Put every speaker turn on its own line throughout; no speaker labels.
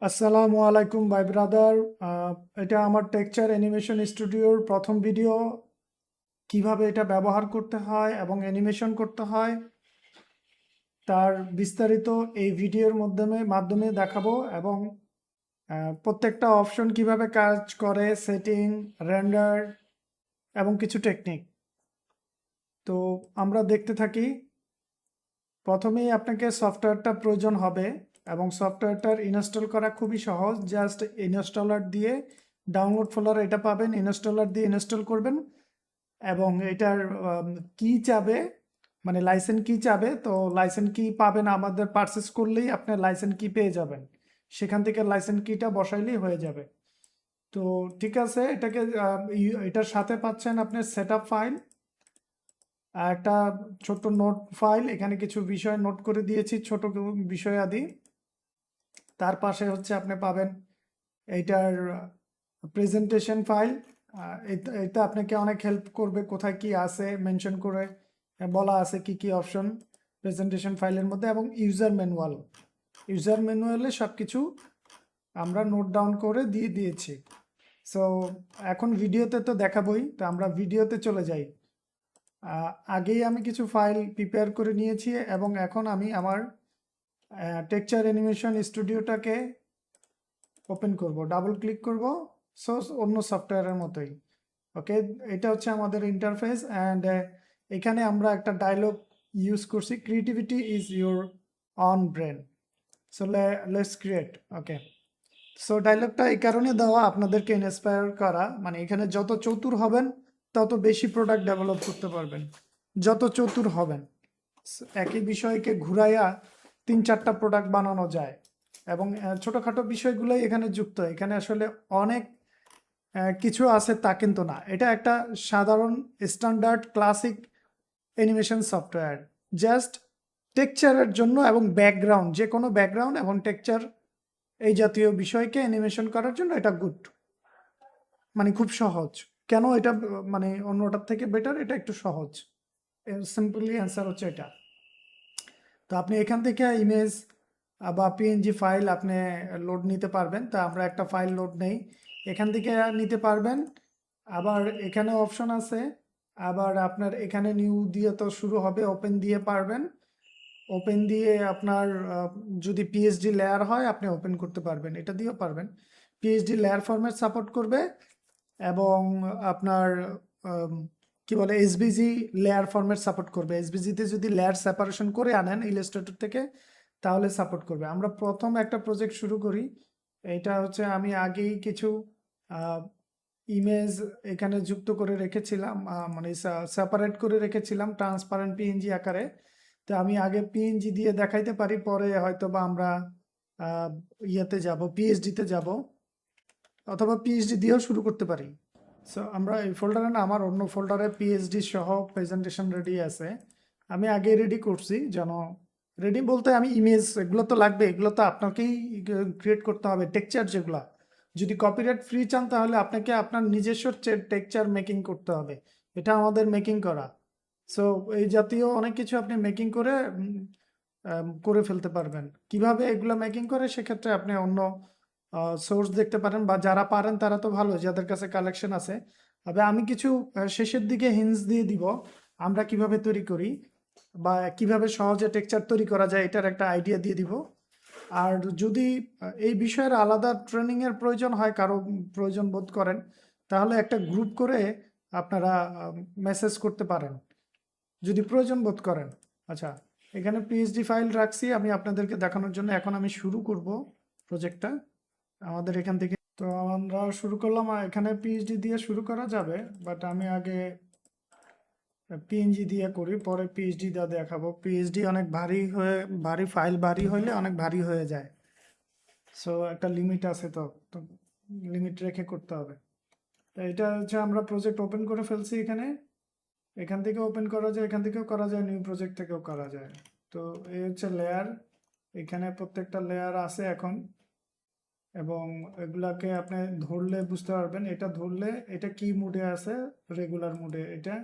আসসালামু আলাইকুম ভাই ব্রাদার। এটা আমার টেকচার অ্যানিমেশন স্টুডিওর প্রথম ভিডিও। কিভাবে এটা ব্যবহার করতে হয় এবং অ্যানিমেশন করতে হয় তার বিস্তারিত এই ভিডিওর মাধ্যমে দেখাবো, এবং প্রত্যেকটা অপশন কিভাবে কাজ করে, সেটিং, রেন্ডার এবং কিছু টেকনিক। তো আমরা দেখতে থাকি। প্রথমেই আপনাকে সফটওয়্যারটা প্রয়োজন হবে, এবং সফটওয়্যারটার ইনস্টল করা খুবই সহজ। জাস্ট ইনস্টলার দিয়ে ডাউনলোড ফোল্ডার এটা পাবেন, ইনস্টলার দিয়ে ইনস্টল করবেন এবং এটার কি চাবে, মানে লাইসেন্স কি চাবে, তো লাইসেন্স কি পাবেন আমাদের পারচেস করলেই আপনি লাইসেন্স কি পেয়ে যাবেন। সেখান থেকে লাইসেন্স কিটা বসাইলেই হয়ে যাবে। তো ঠিক আছে, এটার সাথে পাচ্ছেন আপনি সেটআপ ফাইল, একটা ছোট্ট নোট ফাইল। এখানে কিছু বিষয় নোট করে দিয়েছি, ছোট বিষয় আদি। তার পাশে হচ্ছে আপনি পাবেন এইটার প্রেজেন্টেশন ফাইল। এটা আপনাকে অনেক হেল্প করবে, কোথায় কি আছে মেনশন করে বলা আছে কি কি অপশন প্রেজেন্টেশন ফাইলের মধ্যে, এবং ইউজার ম্যানুয়ালে সব কিছু আমরা নোট ডাউন করে দিয়ে দিয়েছি। সো এখন ভিডিওতে তো দেখাবই, তো আমরা ভিডিওতে চলে যাই। আগেই আমি কিছু ফাইল প্রিপেয়ার করে নিয়েছি, এবং এখন আমি আমার টেকচার অ্যানিমেশন স্টুডিওটাকে ওপেন করব, ডাবল ক্লিক করব। সো অন্য সফটওয়্যারের মতোই। ওকে, এটা হচ্ছে আমাদের ইন্টারফেস, অ্যান্ড এখানে আমরা একটা ডায়লগ ইউজ করছি, creativity is your own brain. So let's create. Okay, so ডায়লগটা এই কারণে দেওয়া আপনাদেরকে ইন্সপায়ার করা, মানে এখানে যত চতুর হবেন তত বেশি প্রোডাক্ট ডেভেলপ করতে পারবেন। যত চতুর হবেন, একই বিষয়কে ঘুরাইয়া 3-4টা প্রোডাক্ট বানানো যায়। এবং ছোটোখাটো বিষয়গুলোই এখানে যুক্ত। এখানে আসলে অনেক কিছু আছে তা কিন্তু না, এটা একটা সাধারণ standard classic animation software. Just টেকচারের জন্য, এবং ব্যাকগ্রাউন্ড, যে কোনো ব্যাকগ্রাউন্ড এবং টেকচার এই জাতীয় বিষয়কে অ্যানিমেশন করার জন্য এটা গুড, মানে খুব সহজ। কেন এটা মানে অন্যটার থেকে বেটার? এটা একটু সহজ। সিম্পলি অ্যান্সার হচ্ছে এটা। তো আপনি এখান থেকে ইমেজ বা পিএনজি ফাইল আপনি লোড নিতে পারবেন। তা আমরা একটা ফাইল লোড নেই, এখান থেকে নিতে পারবেন। আবার এখানে অপশন আছে, আবার আপনার এখানে নিউ দিয়ে তো শুরু হবে, ওপেন দিয়ে পারবেন। ওপেন দিয়ে আপনার যদি পিএইচডি লেয়ার হয় আপনি ওপেন করতে পারবেন, এটা দিয়েও পারবেন। পিএইচডি লেয়ার ফরম্যাট সাপোর্ট করবে, এবং আপনার আম, কি বলে এসবিজি লেয়ার ফরম্যাট সাপোর্ট করবে। এসবিজিতে যদি লেয়ার সেপারেশন করে আনেন ইলাস্ট্রেটর থেকে, তাহলে সাপোর্ট করবে। আমরা প্রথম একটা প্রজেক্ট শুরু করি। এটা হচ্ছে আমি আগেই কিছু ইমেজ এখানে যুক্ত করে রেখেছিলাম, মানে সেপারেট করে রেখেছিলাম ট্রান্সপারেন্ট পিএনজি আকারে। তো আমি আগে পিএনজি দিয়ে দেখাইতে পারি, পরে হয়তো বা আমরা ইয়েতে যাব, পিএইচডিতে যাব, অথবা পিএইচডি দিয়েও শুরু করতে পারি। সো আমরা এই ফোল্ডারে না, আমার অন্য ফোল্ডারে পিএইচডি সহ প্রেজেন্টেশন রেডি আছে। আমি আগে রেডি করছি, যেন রেডি বলতে আমি ইমেজ, এগুলো তো লাগবে, এগুলো তো আপনাকেই ক্রিয়েট করতে হবে। টেকচার যেগুলা, যদি কপিরাইট ফ্রি চান তাহলে আপনাকে আপনার নিজস্ব টেকচার মেকিং করতে হবে। এটা আমাদের মেকিং করা। সো এই জাতীয় অনেক কিছু আপনি মেকিং করে করে ফেলতে পারবেন। কিভাবে এগুলো মেকিং করে, সেক্ষেত্রে আপনি অন্য সোর্স দেখতে পারেন, বা যারা পারেন তারা তো ভালো, যাদের কাছে কালেকশন আছে। তবে আমি কিছু শেষের দিকে হিন্টস দিয়ে দিব আমরা কিভাবে তৈরি করি, বা কিভাবে সহজে টেক্সচার তৈরি করা যায়, এটার একটা আইডিয়া দিয়ে দিব। আর যদি এই বিষয়ের আলাদা ট্রেনিং এর প্রয়োজন হয়, কারো প্রয়োজন বোধ করেন, তাহলে একটা গ্রুপ করে আপনারা মেসেজ করতে পারেন যদি প্রয়োজন বোধ করেন। আচ্ছা, এখানে পিএইচডি ফাইল রাখছি আমি আপনাদেরকে দেখানোর জন্য। এখন আমি শুরু করব প্রজেক্টটা আমাদের এখান থেকে। তো আমরা শুরু করলাম, আর এখানে পিএইচডি দিয়ে শুরু করা যাবে, বাট আমি আগে পিএনজি দিয়ে করি, পরে পিএইচডি দিয়ে দেখাবো। পিএইচডি অনেক ভারী ফাইল, ভারী হইলে অনেক ভারী হয়ে যায়। সো একটা লিমিট আছে, তো তো লিমিট রেখে করতে হবে। তো এটা হচ্ছে আমরা প্রজেক্ট ওপেন করে ফেলছি এখানে। এখান থেকে ওপেন করা যায়, এখান থেকেও করা যায়, নিউ প্রজেক্ট থেকেও করা যায়। তো এই হচ্ছে লেয়ার, এখানে প্রত্যেকটা লেয়ার আছে এখন, এবং এগুলাকে আপনি ধরলে বুঝতে পারবেন। এটা ধরলে এটা কি মুডে আছে, রেগুলার মুডে। এটা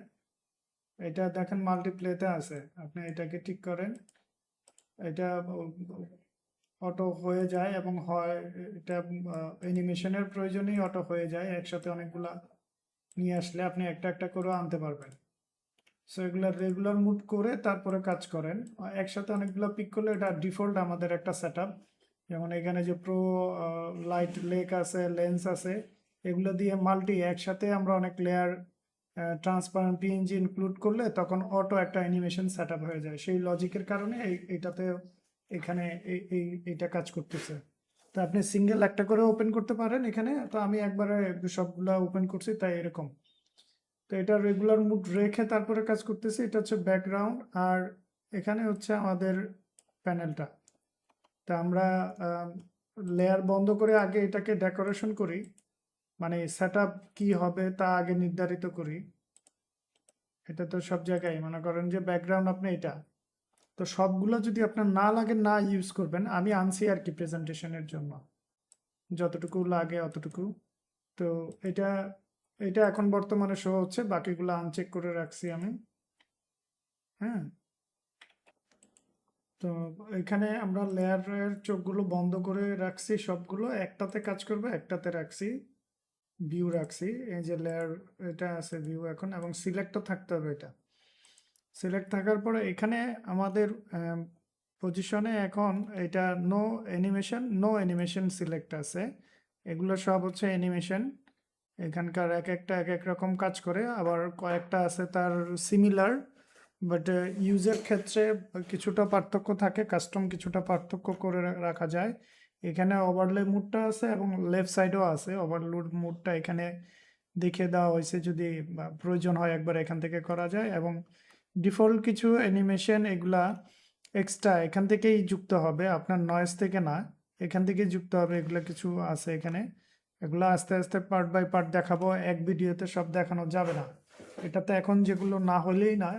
এটা দেখেন মাল্টিপ্লেতে আছে, আপনি এটাকে ঠিক করেন। এটা অটো হয়ে যায় এবং হয় এটা অ্যানিমেশনের প্রয়োজনেই অটো হয়ে যায়। একসাথে অনেকগুলা নিয়ে আসলে আপনি একটা একটা করে আনতে পারবেন। সো এগুলা রেগুলার মুড করে তারপরে কাজ করেন। একসাথে অনেকগুলো পিক করলে এটা ডিফল্ট আমাদের একটা সেট আপ। যেমন এখানে যে প্রো লাইট লেক আছে, লেন্স আছে, এগুলো দিয়ে মাল্টি একসাথে আমরা অনেক লেয়ার ট্রান্সপারেন্ট পিএনজি ইনক্লুড করলে তখন অটো একটা অ্যানিমেশন সেট আপ হয়ে যায়। সেই লজিকের কারণে এইটাতে এখানে এইটা কাজ করতেছে। তো আপনি সিঙ্গেল একটা করে ওপেন করতে পারেন এখানে। তো আমি একবারে সবগুলা ওপেন করছি তাই এরকম। তো এটা রেগুলার মুড রেখে তারপরে কাজ করতেছি। এটা হচ্ছে ব্যাকগ্রাউন্ড, আর এখানে হচ্ছে আমাদের প্যানেলটা। তা আমরা লেয়ার বন্ধ করে আগে এটাকে ডেকোরেশন করি, মানে সেট আপ কি হবে তা আগে নির্ধারিত করি। এটা তো সব জায়গায় মনে করেন যে ব্যাকগ্রাউন্ড আপনি এটা, তো সবগুলো যদি আপনার না লাগে না ইউজ করবেন। আমি আনছি আর কি প্রেজেন্টেশনের জন্য, যতটুকু লাগে অতটুকু। তো এটা এটা এখন বর্তমানে শো হচ্ছে, বাকিগুলো আনচেক করে রাখছি আমি। হ্যাঁ, তো এখানে আমরা লেয়ারের চোখগুলো বন্ধ করে রাখছি, সবগুলো একটাতে কাজ করবে একটাতে রাখছি, ভিউ রাখছি। এই যে লেয়ার এটা আছে ভিউ এখন, এবং সিলেক্টও থাকতে হবে। এটা সিলেক্ট থাকার পরে এখানে আমাদের পজিশনে এখন এটা নো অ্যানিমেশন সিলেক্ট আছে। এগুলো সব হচ্ছে অ্যানিমেশন। এখানকার এক একটা এক এক রকম কাজ করে, আবার কয়েকটা আছে তার সিমিলার, বাট ইউজের ক্ষেত্রে কিছুটা পার্থক্য থাকে, কাস্টম কিছুটা পার্থক্য করে রাখা যায়। এখানে ওভারলে মুডটা আছে এবং লেফট সাইডও আছে ওভারলোড মুডটা, এখানে দেখে দেওয়া হয়েছে, যদি প্রয়োজন হয় একবার এখান থেকে করা যায়। এবং ডিফল্ট কিছু অ্যানিমেশন এগুলা এক্সট্রা এখান থেকেই যুক্ত হবে, আপনার নয়েজ থেকে না, এখান থেকেই যুক্ত হবে। এগুলা কিছু আছে এখানে, এগুলো আস্তে আস্তে পার্ট বাই পার্ট দেখাবো, এক ভিডিওতে সব দেখানো যাবে না। এটাতে এখন যেগুলো না হলেই না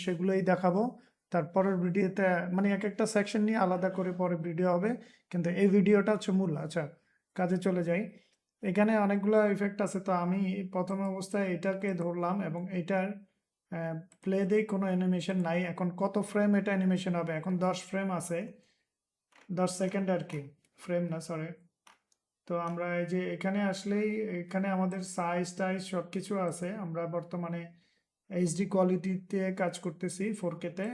সেগুলোই দেখাবো। তারপরের ভিডিওতে মানে এক একটা সেকশন নিয়ে আলাদা করে পরে ভিডিও হবে, কিন্তু এই ভিডিওটা হচ্ছে মূল। আচ্ছা, কাজে চলে যাই। এখানে অনেকগুলো ইফেক্ট আছে, তো আমি প্রথম অবস্থায় এটাকে ধরলাম এবং এটার প্লে দেই, কোনো অ্যানিমেশন নাই। এখন কত ফ্রেম এটা অ্যানিমেশন হবে, এখন 10 ফ্রেম আছে, 10 সেকেন্ড আর কি, ফ্রেম না সরি। তো আমরা এই যে এখানে আসলেই এখানে আমাদের সাইজ টাইজ সব কিছু আছে। আমরা বর্তমানে এইচডি কোয়ালিটিতে কাজ করতেছি 4K তে।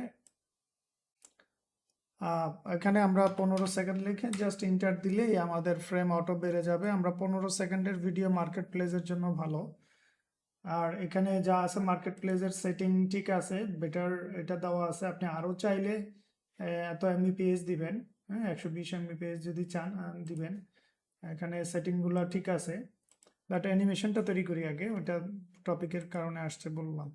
এখানে আমরা 15 সেকেন্ড লিখে জাস্ট ইন্টার দিলেই আমাদের ফ্রেম অটো বেড়ে যাবে। আমরা 15 সেকেন্ডের ভিডিও মার্কেট প্লেসের জন্য ভালো। আর এখানে যা আছে মার্কেট প্লেসের সেটিং ঠিক আছে, বেটার এটা দেওয়া আছে। আপনি আরও চাইলে এত এমবিপিএস দিবেন, হ্যাঁ 120 এমবিপিএস যদি চান দিবেন। এখানে সেটিংগুলো ঠিক আছে, বাট অ্যানিমেশনটা তৈরি করি আগে, ওটা টপিকের কারণে আসছে বললাম।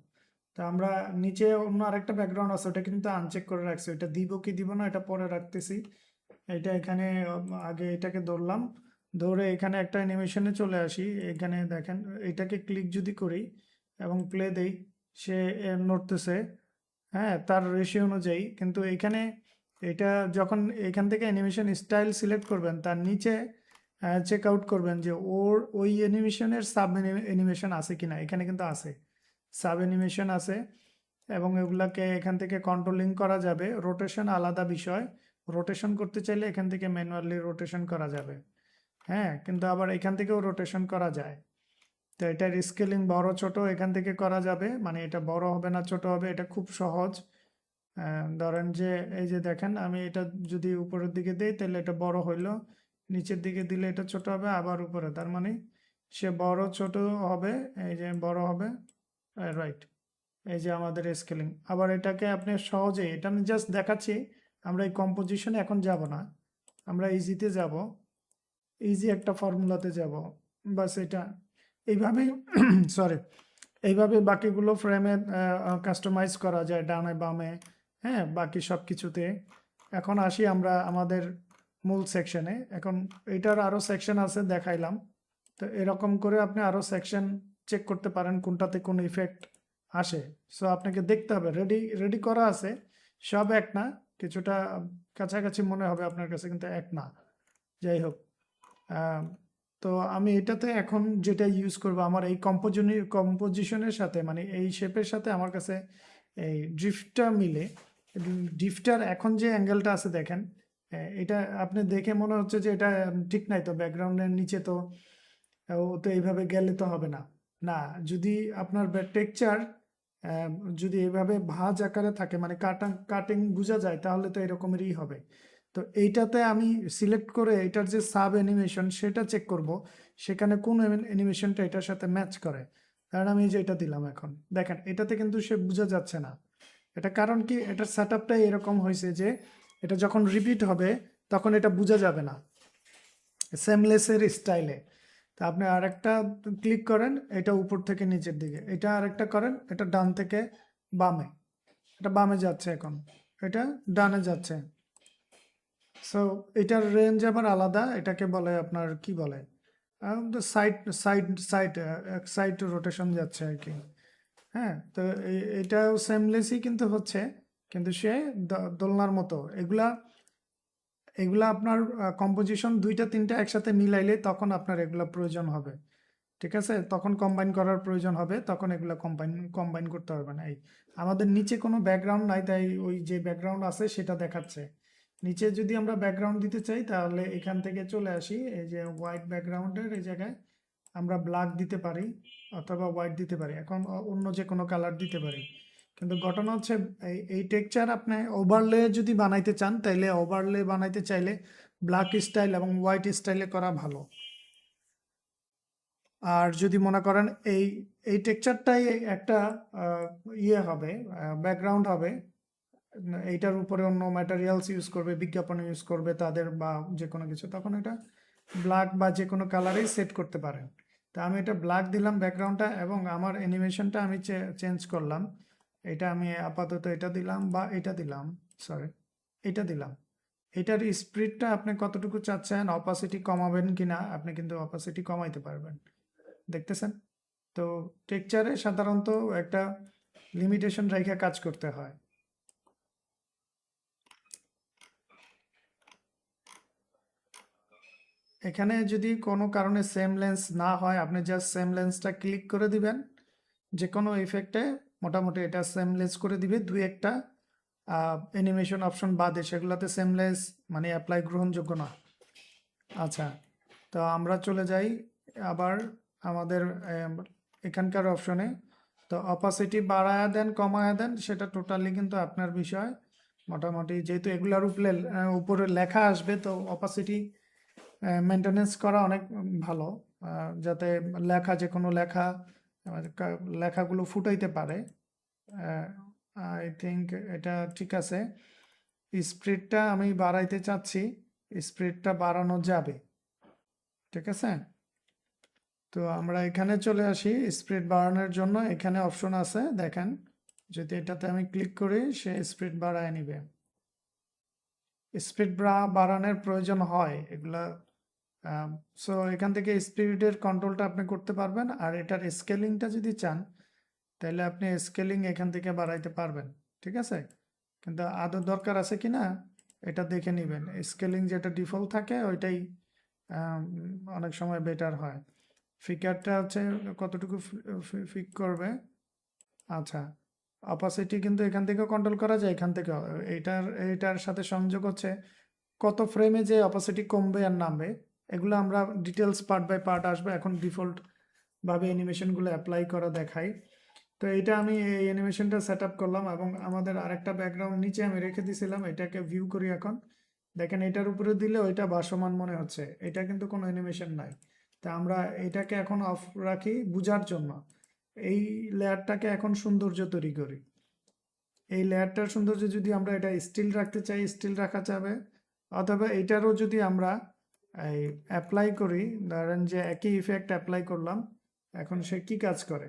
তা আমরা নিচে অন্য আরেকটা ব্যাকগ্রাউন্ড আছে, ওটা কিন্তু আনচেক করে রাখছি, ওটা দিব কি দিব না এটা পরে রাখতেছি। এটা এখানে আগে এটাকে ধরলাম, ধরে এখানে একটা অ্যানিমেশনে চলে আসি। এখানে দেখেন এটাকে ক্লিক যদি করি এবং প্লে দেই, সে নড়তেছে, হ্যাঁ তার রেশিও অনুযায়ী। কিন্তু এখানে এটা যখন এখান থেকে অ্যানিমেশন স্টাইল সিলেক্ট করবেন, তার নিচে চেক আউট করবেন যে ওর ওই অ্যানিমেশনের সাব অ্যানিমেশন আছে কিনা। এখানে কিন্তু আছে, সাব অ্যানিমেশন আছে, এবং এগুলাকে এখান থেকে কন্ট্রোলিং করা যাবে। রোটেশন আলাদা বিষয়, রোটেশন করতে চাইলে এখান থেকে ম্যানুয়ালি রোটেশন করা যাবে, হ্যাঁ, কিন্তু আবার এখান থেকেও রোটেশন করা যায়। তো এটার স্কেলিং বড় ছোট এখান থেকে করা যাবে, মানে এটা বড় হবে না ছোট হবে, এটা খুব সহজ। ধরেন যে এই যে দেখেন আমি এটা যদি উপরের দিকে দিই তাহলে এটা বড় হইলো, নিচের দিকে দিলে এটা ছোট হবে, আবার উপরে, তার মানে সে বড় ছোট হবে, এই যে বড় হবে, রাইট। এই যে আমাদের স্কেলিং। আবার এটাকে আপনি সহজে, এটা আমি জাস্ট দেখাচ্ছি, আমরা এই কম্পোজিশনে এখন যাব না, আমরা ইজিতে যাব, ইজি একটা ফর্মুলাতে যাব, বাস এটা এইভাবেই সরি এইভাবে বাকিগুলো ফ্রেমে কাস্টমাইজ করা যায় ডানে বামে, হ্যাঁ বাকি সব কিছুতে। এখন আসি আমরা আমাদের মূল সেকশনে। এখন এটার আরও সেকশন আছে দেখাইলাম, তো এরকম করে আপনি আরও সেকশন চেক করতে পারেন কোনটাতে কোন ইফেক্ট আসে। সো আপনাকে দেখতে হবে, রেডি রেডি করা আছে, সব এক না, কিছুটা কাছাকাছি মনে হবে আপনার কাছে, কিন্তু এক না। যাই হোক, তো আমি এটাতে এখন যেটা ইউজ করব, আমার এই কম্পোজিশনের সাথে, মানে এই শেপের সাথে আমার কাছে এই ড্রিফটটা মিলে। ড্রিফটার এখন যে অ্যাঙ্গেলটা আছে দেখেন, এটা আপনি দেখে মনে হচ্ছে যে এটা ঠিক নাই, তো ব্যাকগ্রাউন্ডের নিচে তো ও তো এইভাবে গেলে তো হবে না। না, যদি আপনার টেক্সচার যদি এইভাবে ভাঁজ আকারে থাকে, মানে কাটিং বোঝা যায়, তাহলে তো এরকমেরই হবে। তো এইটাতে আমি সিলেক্ট করে এটার যে সাব অ্যানিমেশন সেটা চেক করব, সেখানে কোন অ্যানিমেশনটা এটার সাথে ম্যাচ করে। কারণ আমি এই যে এটা দিলাম, এখন দেখেন এটাতে কিন্তু সে বোঝা যাচ্ছে না। এটা কারণ কি, এটার সেট আপটাই এরকম হয়েছে যে এটা যখন রিপিট হবে তখন এটা বোঝা যাবে না সেমলেসের স্টাইলে। তা আপনি আরেকটা ক্লিক করেন, এটা উপর থেকে নিচের দিকে, এটা আরেকটা করেন, এটা ডান থেকে বামে, এটা বামে যাচ্ছে, এখন এটা ডানে যাচ্ছে। সো এটার রেঞ্জ আবার আলাদা, এটাকে বলে আপনার কি বলে, সাইড সাইড সাইড এক সাইড রোটেশন যাচ্ছে আর কি। হ্যাঁ, তো এটাও সেমলেসই কিন্তু হচ্ছে, কিন্তু সে দোলনার মতো। এগুলা এগুলা আপনার কম্পোজিশন দুইটা তিনটা একসাথে মিলাইলে তখন আপনার এগুলা প্রয়োজন হবে। ঠিক আছে, তখন কম্বাইন করার প্রয়োজন হবে, তখন এগুলা কম্বাইন করতে হবে না। এই আমাদের নিচে কোনো ব্যাকগ্রাউন্ড নাই, তাই ওই যে ব্যাকগ্রাউন্ড আছে সেটা দেখাচ্ছে। নিচে যদি আমরা ব্যাকগ্রাউন্ড দিতে চাই তাহলে এখান থেকে চলে আসি, এই যে হোয়াইট ব্যাকগ্রাউন্ডের এই জায়গায় আমরা ব্ল্যাক দিতে পারি অথবা হোয়াইট দিতে পারি, এখন অন্য যে কোনো কালার দিতে পারি। কিন্তু ঘটনা হচ্ছে এই টেক্সচার আপনি ওভারলে যদি বানাইতে চান, তাইলে ওভারলে বানাইতে চাইলে ব্ল্যাক স্টাইল এবং হোয়াইট স্টাইলে করা ভালো। আর যদি মনে করেন এই এই টেক্সচারটাই একটা ইয়ে হবে, ব্যাকগ্রাউন্ড হবে, এইটার উপরে অন্য ম্যাটেরিয়ালস ইউজ করবে, বিজ্ঞাপন ইউজ করবে তাদের বা যে কোনো কিছু, তখন এটা ব্ল্যাক বা যে কোনো কালারেই সেট করতে পারেন। তা আমি এটা ব্ল্যাক দিলাম ব্যাকগ্রাউন্ডটা, এবং আমার অ্যানিমেশনটা আমি চেঞ্জ করলাম। এটা আমি আপাতত এটা দিলাম বা এটা দিলাম, সরি এটা দিলাম। এটার স্পিডটা আপনি কতটুকু চাচ্ছেন, অপাসিটি কমাবেন কিনা, আপনি কিন্তু অপাসিটি কমাইতে পারবেন, দেখতেছেন। তো টেক্সচারে সাধারণত একটা লিমিটেশন রেখে কাজ করতে হয়। এখানে যদি কোনো কারণে সেম লেন্স না হয়, আপনি জাস্ট সেম লেন্সটা ক্লিক করে দিবেন যে কোনো ইফেক্টে, মোটামুটি এটা সেম লেন্স করে দিবে। দুই একটা অ্যানিমেশন অপশন বাদে সেগুলোতে সেম লেন্স মানে অ্যাপ্লাই গ্রহণযোগ্য না। আচ্ছা, তো আমরা চলে যাই আবার আমাদের এখানকার অপশনে। তো অপাসিটি বাড়ায়া দেন কমায়া দেন সেটা টোটালি কিন্তু আপনার বিষয়। মোটামুটি যেহেতু এগুলার উপরে লেখা আসবে, তো অপাসিটি মেনটেনেন্স করা অনেক ভালো, যাতে যে কোনো লেখাগুলো ফুটাইতে পারে। আই থিঙ্ক এটা ঠিক আছে। স্পিডটা আমি বাড়াইতে চাচ্ছি, স্পিডটা বাড়ানো যাবে, ঠিক আছে। তো আমরা এখানে চলে আসি, স্পিড বাড়ানোর জন্য এখানে অপশন আছে দেখেন, যদি এটাতে আমি ক্লিক করি সে স্পিড বাড়ায় নিবে। স্পিড বাড়ানোর প্রয়োজন হয় এগুলা, সো এখান থেকে স্পিডের কন্ট্রোলটা আপনি করতে পারবেন। আর এটার স্কেলিংটা যদি চান তাহলে আপনি স্কেলিং এখান থেকে বাড়াইতে পারবেন, ঠিক আছে। কিন্তু আদৌ দরকার আছে কিনা এটা দেখে নেবেন, স্কেলিং যেটা ডিফল্ট থাকে ওইটাই অনেক সময় বেটার হয়। ফিকারটা হচ্ছে কতটুকু ফিক করবে। আচ্ছা, অপাসিটি কিন্তু এখান থেকে কন্ট্রোল করা যায়, এখান থেকে এইটার সাথে সংযোগ হচ্ছে কত ফ্রেমে যে অপাসিটি কমবে আর নামবে, এগুলো আমরা ডিটেলস পার্ট বাই পার্ট আসবে। এখন ডিফল্ট ভাবে অ্যানিমেশনগুলো অ্যাপ্লাই করা দেখাই। তো এটা আমি এই অ্যানিমেশনটা সেট আপ করলাম, এবং আমাদের আরেকটা ব্যাকগ্রাউন্ড নিচে আমি রেখে দিয়েছিলাম, এটাকে ভিউ করি এখন। দেখেন এটার উপরে দিলে ওইটা ভাসমান মনে হচ্ছে, এটা কিন্তু কোনো অ্যানিমেশন নাই। তা আমরা এটাকে এখন অফ রাখি বুঝার জন্য। এই লেয়ারটাকে এখন সৌন্দর্য তৈরি করি। এই লেয়ারটার সৌন্দর্য যদি আমরা এটা স্টিল রাখতে চাই স্টিল রাখা যাবে, অথবা এটারও যদি আমরা এই অ্যাপ্লাই করি, ধরেন যে একই ইফেক্ট অ্যাপ্লাই করলাম, এখন সে কি কাজ করে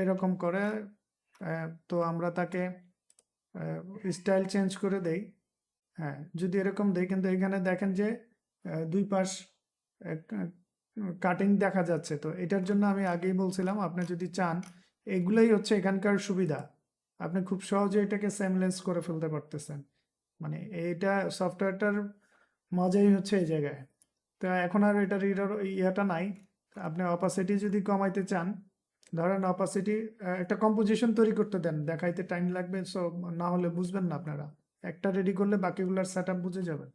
এরকম করে, তো আমরা তাকে স্টাইল চেঞ্জ করে দেই। হ্যাঁ, যদি এরকম দেই, কিন্তু এখানে দেখেন যে দুই পাশ কাটিং দেখা যাচ্ছে। তো এটার জন্য আমি আগেই বলছিলাম, আপনি যদি চান, এগুলোই হচ্ছে এখানকার সুবিধা, আপনি খুব সহজে এটাকে সেমলেন্স করে ফেলতে পারতেছেন। মানে এইটা সফটওয়্যারটার মজাই হচ্ছে এই জায়গায়। তো এখন আর এটার ইয়েটা নাই। আপনি অপাসিটি যদি কমাইতে চান, ধরেন অপাসিটি একটা কম্পোজিশন তৈরি করতে দেন, দেখাইতে টাইম লাগবে, সো না হলে বুঝবেন না আপনারা। একটা রেডি করলে বাকিগুলোর সেট আপ বুঝে যাবেন।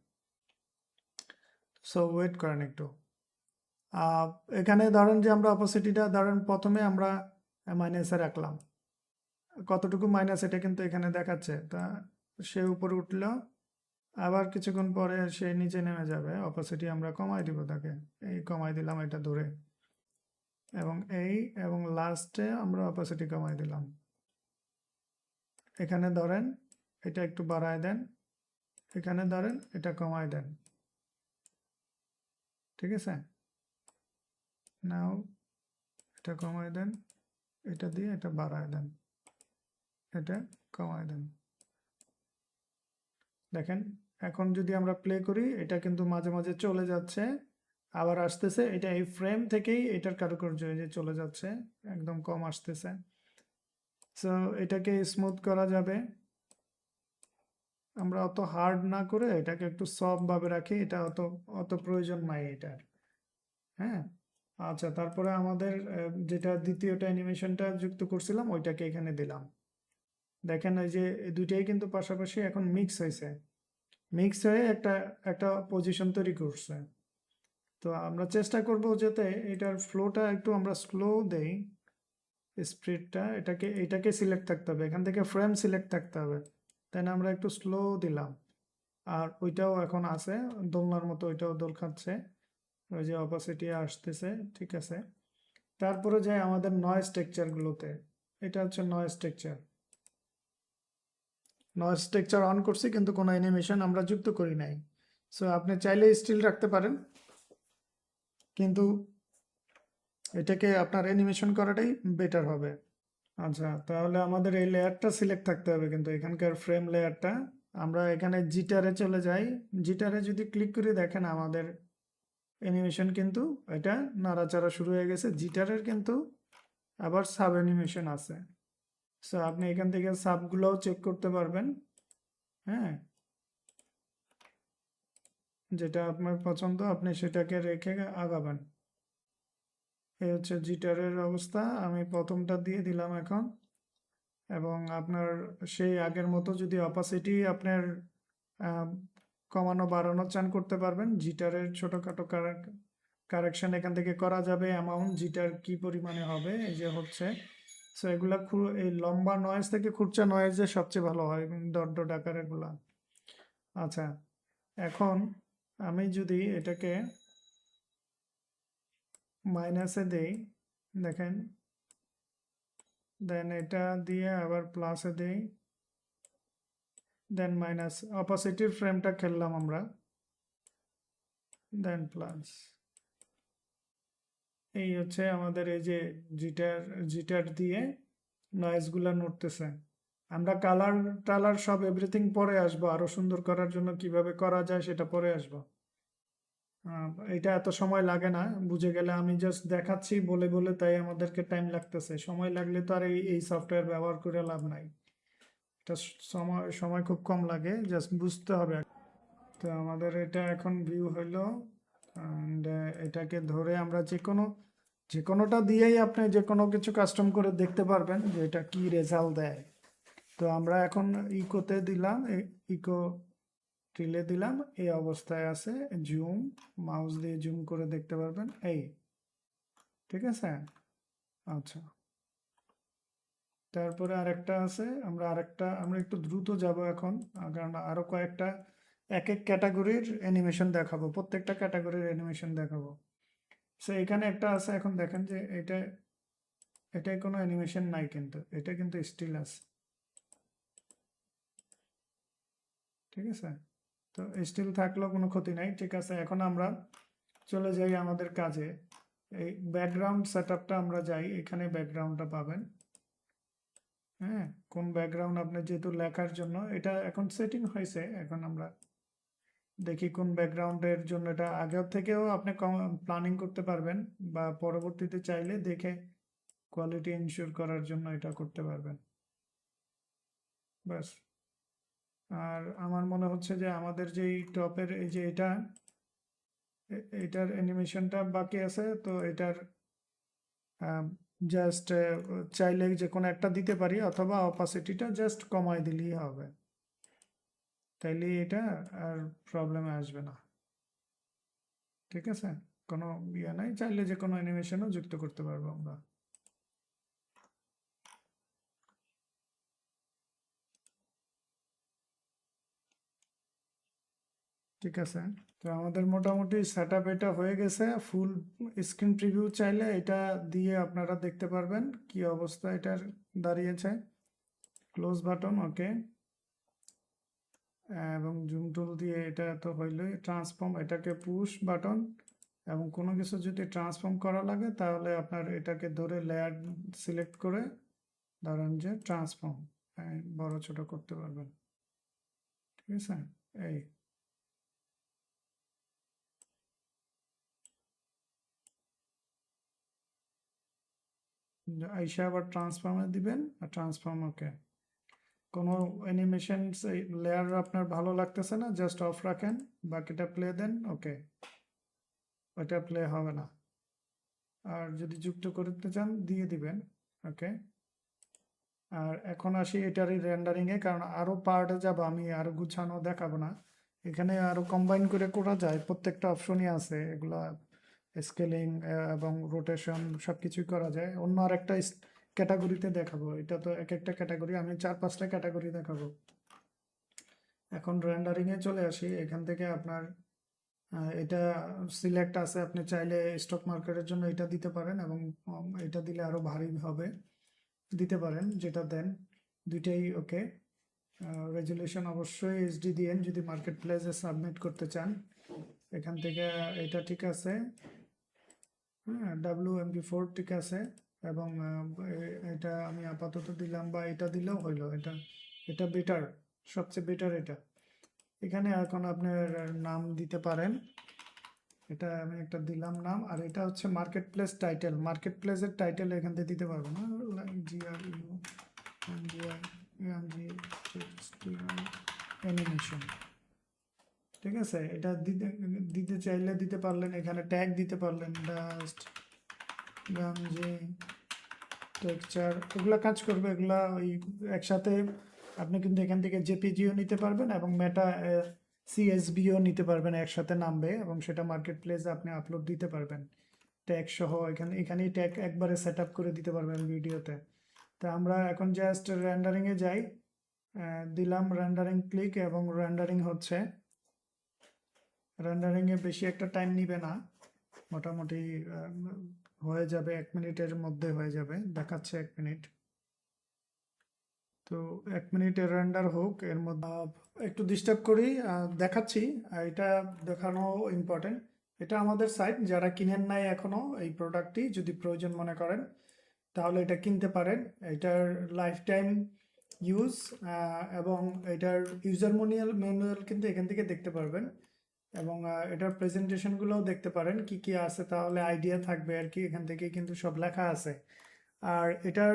সো ওয়েট করেন একটু। এখানে ধরেন যে আমরা অপোসিটিটা ধরেন প্রথমে আমরা মাইনাসে রাখলাম, কতটুকু মাইনাস এটা কিন্তু এখানে দেখাচ্ছে। তা সে উপরে উঠলো, আবার কিছুক্ষণ পরে সে নিচে নেমে যাবে, অপোসিটি আমরা কমাই দিব তাকে, এই কমাই দিলাম এটা ধরে, এবং লাস্টে আমরা অপোসিটি কমাই দিলাম। এখানে ধরেন এটা একটু বাড়ায় দেন, এখানে ধরেন এটা কমায় দেন, ঠিক আছে। নাও এটা কমায় দেন, এটা দিয়ে এটা বাড়ায় দেন, এটা কমায় দেন। দেখেন এখন যদি আমরা প্লে করি, এটা কিন্তু মাঝে মাঝে চলে যাচ্ছে, আবার আসতেছে। এটা এই ফ্রেম থেকেই এটার কারুকার্য যে চলে যাচ্ছে, একদম কম আসতেছে। সো এটাকে স্মুথ করা যাবে, আমরা অত হার্ড না করে এটাকে একটু সফট ভাবে রাখি, এটা অত অত প্রয়োজন নাই এটার। হ্যাঁ, আচ্ছা, তারপরে আমাদের যেটা দ্বিতীয়টা অ্যানিমেশনটা যুক্ত করছিলাম ওইটাকে এখানে দিলাম। দেখেন এই যে দুইটাই কিন্তু পাশাপাশি এখন মিক্স হয়েছে, মিক্স হয়ে একটা একটা পজিশন তৈরি করছে। তো আমরা চেষ্টা করব যাতে এটার ফ্লোটা একটু আমরা স্লো দেই, স্পিডটা এটাকে সিলেক্ট থাকতে হবে, এখান থেকে ফ্রেম সিলেক্ট থাকতে হবে, তাই না? আমরা একটু স্লো দিলাম, আর ওইটাও এখন আছে দোলনার মতো, ওইটাও দোল খাচ্ছে, ওই যে অপোসিটি আসতেছে, ঠিক আছে। তারপরে যাই আমাদের নয়েজ টেক্সচারগুলোতে, এটা হচ্ছে noise texture. Noise texture on করছি কিন্তু কোনো অ্যানিমেশন আমরা যুক্ত করি নাই। সো আপনি চাইলে স্টিল রাখতে পারেন, কিন্তু এটাকে আপনার অ্যানিমেশন করাটাই বেটার হবে। আচ্ছা, তাহলে আমাদের এই লেয়ারটা সিলেক্ট থাকতে হবে, কিন্তু এখানকার ফ্রেম লেয়ারটা। আমরা এখানে জিটারে চলে যাই, জিটারে যদি ক্লিক করে দেখেন আমাদের অ্যানিমেশন কিন্তু এটা নাড়াচাড়া শুরু হয়ে গেছে। জিটারের কিন্তু আবার সাব অ্যানিমেশন আছে, সো আপনি এখান থেকে সাবগুলোও চেক করতে পারবেন। হ্যাঁ, যেটা আপনার পছন্দ আপনি সেটাকে রেখে আগাবেন। এই হচ্ছে জিটারের অবস্থা, আমি প্রথমটা দিয়ে দিলাম এখন। এবং আপনার সেই আগের মতো যদি অপাসিটি আপনার আহ, কমানো বাড়ানো চান করতে পারবেন, জিটারের ছোটোখাটো কারেকশন এখান থেকে করা যাবে। অ্যামাউন্ট জিটার কি পরিমাণে হবে এই যে হচ্ছে, সো এগুলা এই লম্বা নয়েজ থেকে খুরচা নয়েজে সবচেয়ে ভালো হয়, ডট ডট আকার এগুলা। আচ্ছা, এখন আমি যদি এটাকে মাইনাসে দেই, দেখেন, দেন এটা দিয়ে আবার প্লাসে দেই, দেন মাইনাস, অপোসিটির ফ্রেমটা খেললাম আমরা, দেন প্লাস। এই হচ্ছে আমাদের এই যে জিটার, জিটার দিয়ে নয়েজগুলা নড়তেছে। আমরা কালার টালার সব এভরিথিং পরে আসবো, আরো সুন্দর করার জন্য কিভাবে করা যায় সেটা পরে আসবো। এটা এত সময় লাগে না বুঝে গেলে, আমি জাস্ট দেখাচ্ছি বলে বলে, তাই আমাদেরকে টাইম লাগতেছে। সময় লাগলে তো আর এই সফটওয়্যার ব্যবহার করে লাভ নাই, এটা সময় সময় খুব কম লাগে, জাস্ট বুঝতে হবে। তো আমাদের এটা এখন ভিউ হইলো, অ্যান্ড এটাকে ধরে আমরা যে কোনোটা দিয়েই আপনি যে কোনো কিছু কাস্টম করে দেখতে পারবেন যে এটা কি রেজাল্ট দেয়। তো আমরা এখন ইকোতে দিলাম, ইকো টিলে দিলাম, এই অবস্থায় আছে। জুম, মাউস দিয়ে জুম করে দেখতে পারবেন, এই, ঠিক আছে। আচ্ছা, তারপরে আরেকটা আছে, আমরা একটু দ্রুত যাব এখন, কারণ আরো কয়েকটা এক এক ক্যাটাগরির অ্যানিমেশন দেখাবো, প্রত্যেকটা ক্যাটাগরির অ্যানিমেশন দেখাবো। সো এখানে একটা আছে, এখন দেখেন যে এটাই কোনো অ্যানিমেশন নাই, কিন্তু এটা কিন্তু স্টিল আছে, ঠিক আছে। তো স্টিল থাকলেও কোনো ক্ষতি নাই, ঠিক আছে। এখন আমরা চলে যাই আমাদের কাজে, এই ব্যাকগ্রাউন্ড সেটআপটা আমরা যাই, এখানে ব্যাকগ্রাউন্ডটা পাবেন। হ্যাঁ, কোন ব্যাকগ্রাউন্ড আপনি, যেহেতু লেখার জন্য এটা এখন সেটিং হয়েছে, এখন আমরা দেখি কোন ব্যাকগ্রাউন্ডের জন্য। এটা আগের থেকেও আপনি প্ল্যানিং করতে পারবেন, বা পরবর্তীতে চাইলে দেখে কোয়ালিটি ইনশিওর করার জন্য এটা করতে পারবেন, ব্যাস। আর আমার মনে হচ্ছে যে আমাদের যেই টপের এই যে এটার অ্যানিমেশনটা বাকি আছে, তো এটার জাস্ট চাইলে যে কোনো একটা দিতে পারি, অথবা অপাসিটিটা জাস্ট কমাই দিলেই হবে, তাইলে এটা আর প্রবলেমে আসবে না। ঠিক আছে, কোনো ইয়ে নাই, চাইলে যে কোনো অ্যানিমেশনও যুক্ত করতে পারবো আমরা। ঠিক আছে, তো আমাদের মোটামুটি সেট আপ এটা হয়ে গেছে। ফুল স্ক্রিন প্রিভিউ চাইলে এটা দিয়ে আপনারা দেখতে পারবেন কি অবস্থা এটার দাঁড়িয়েছে। ক্লোজ বাটন, ওকে, এবং জুম টুল দিয়ে এটা তো হইলই। ট্রান্সফর্ম, এটাকে পুশ বাটন, এবং কোনো কিছু যদি ট্রান্সফর্ম করা লাগে তাহলে আপনার এটাকে ধরে লেয়ার সিলেক্ট করে ধরেন যে ট্রান্সফর্ম বড় ছোট করতে পারবেন। ঠিক আছে, এই আইসা আবার ট্রান্সফর্মে দিবেন, আর ট্রান্সফর্ম, ওকে। কোনো অ্যানিমেশন লেয়ার আপনার ভালো লাগতেছে না, জাস্ট অফ রাখেন, বাকিটা প্লে দেন, ওকে, ওইটা প্লে হবে না। আর যদি যুক্ত করতে চান দিয়ে দিবেন, ওকে। আর এখন আসি এটারই রেন্ডারিংয়ে, কারণ আরও পার্টে যাব আমি, আরও গুছানো দেখাবো না। এখানে আরও কম্বাইন করে করা যায়, প্রত্যেকটা অপশনই আছে, এগুলা স্কেলিং এবং রোটেশন সব কিছুই করা যায়। অন্য আরেকটা ক্যাটাগরিতে দেখাবো, এটা তো এক একটা ক্যাটাগরি, আমি 4-5টা ক্যাটাগরি দেখাবো। এখন রেন্ডারিংয়ে চলে আসি। এখান থেকে আপনার এটা সিলেক্ট আছে, আপনি চাইলে স্টক মার্কেটের জন্য এটা দিতে পারেন, এবং এটা দিলে আরও ভারী হবে, দিতে পারেন, যেটা দেন দুইটাই ওকে। রেজুলেশন অবশ্যই এইচডি দিয়েন যদি মার্কেট প্লেসে সাবমিট করতে চান। এখান থেকে এটা ঠিক আছে, হ্যাঁ, WMP4 ঠিক আছে, এবং এটা আমি আপাতত দিলাম, বা এটা দিলেও হইলো, এটা এটা বেটার, সবচেয়ে বেটার এটা। এখানে এখন আপনার নাম দিতে পারেন, এটা আমি একটা দিলাম নাম। আর এটা হচ্ছে মার্কেট প্লেস টাইটেল, মার্কেট প্লেসের টাইটেল এখান থেকে দিতে পারবো না, অ্যানিমেশন। ঠিক আছে, এটা দিতে দিতে চাইলে দিতে পারলেন, এখানে ট্যাগ দিতে পারলেন, ডাস্ট গামজি টেক্সচার, এগুলা কাজ করবে, এগুলা ওই একসাথে। আপনি কিন্তু এখান থেকে জেপিজিও নিতে পারবেন এবং মেটা সিএসভিও নিতে পারবেন, একসাথে নামবে, এবং সেটা মার্কেট প্লেসে আপনি আপলোড দিতে পারবেন ট্যাগ সহ। এখানেই ট্যাগ একবারে সেট আপ করে দিতে পারবেন ভিডিওতে। তা আমরা এখন জাস্ট রেন্ডারিংয়ে যাই, দিলাম রেন্ডারিং ক্লিক, এবং রেন্ডারিং হচ্ছে। রেন্ডারিংয়ে বেশি একটা টাইম নিবে না, মোটামুটি হয়ে যাবে 1 মিনিটের মধ্যে হয়ে যাবে, দেখাচ্ছে 1 মিনিট। তো 1 মিনিটের রেন্ডার হোক, এর মধ্যে একটু ডিস্টার্ব করি, দেখাচ্ছি। এটা দেখানো ইম্পর্টেন্ট। এটা আমাদের সাইট, যারা কিনেন নাই এখনো এই প্রোডাক্টটি, যদি প্রয়োজন মনে করেন তাহলে এটা কিনতে পারেন। এটার লাইফ টাইম ইউজ এবং এটার ইউজার ম্যানুয়াল কিন্তু এখান থেকে দেখতে পারবেন, এবং এটার প্রেজেন্টেশনগুলোও দেখতে পারেন কি কি আছে, তাহলে আইডিয়া থাকবে আর কি। এখান থেকে কিন্তু সব লেখা আছে। আর এটার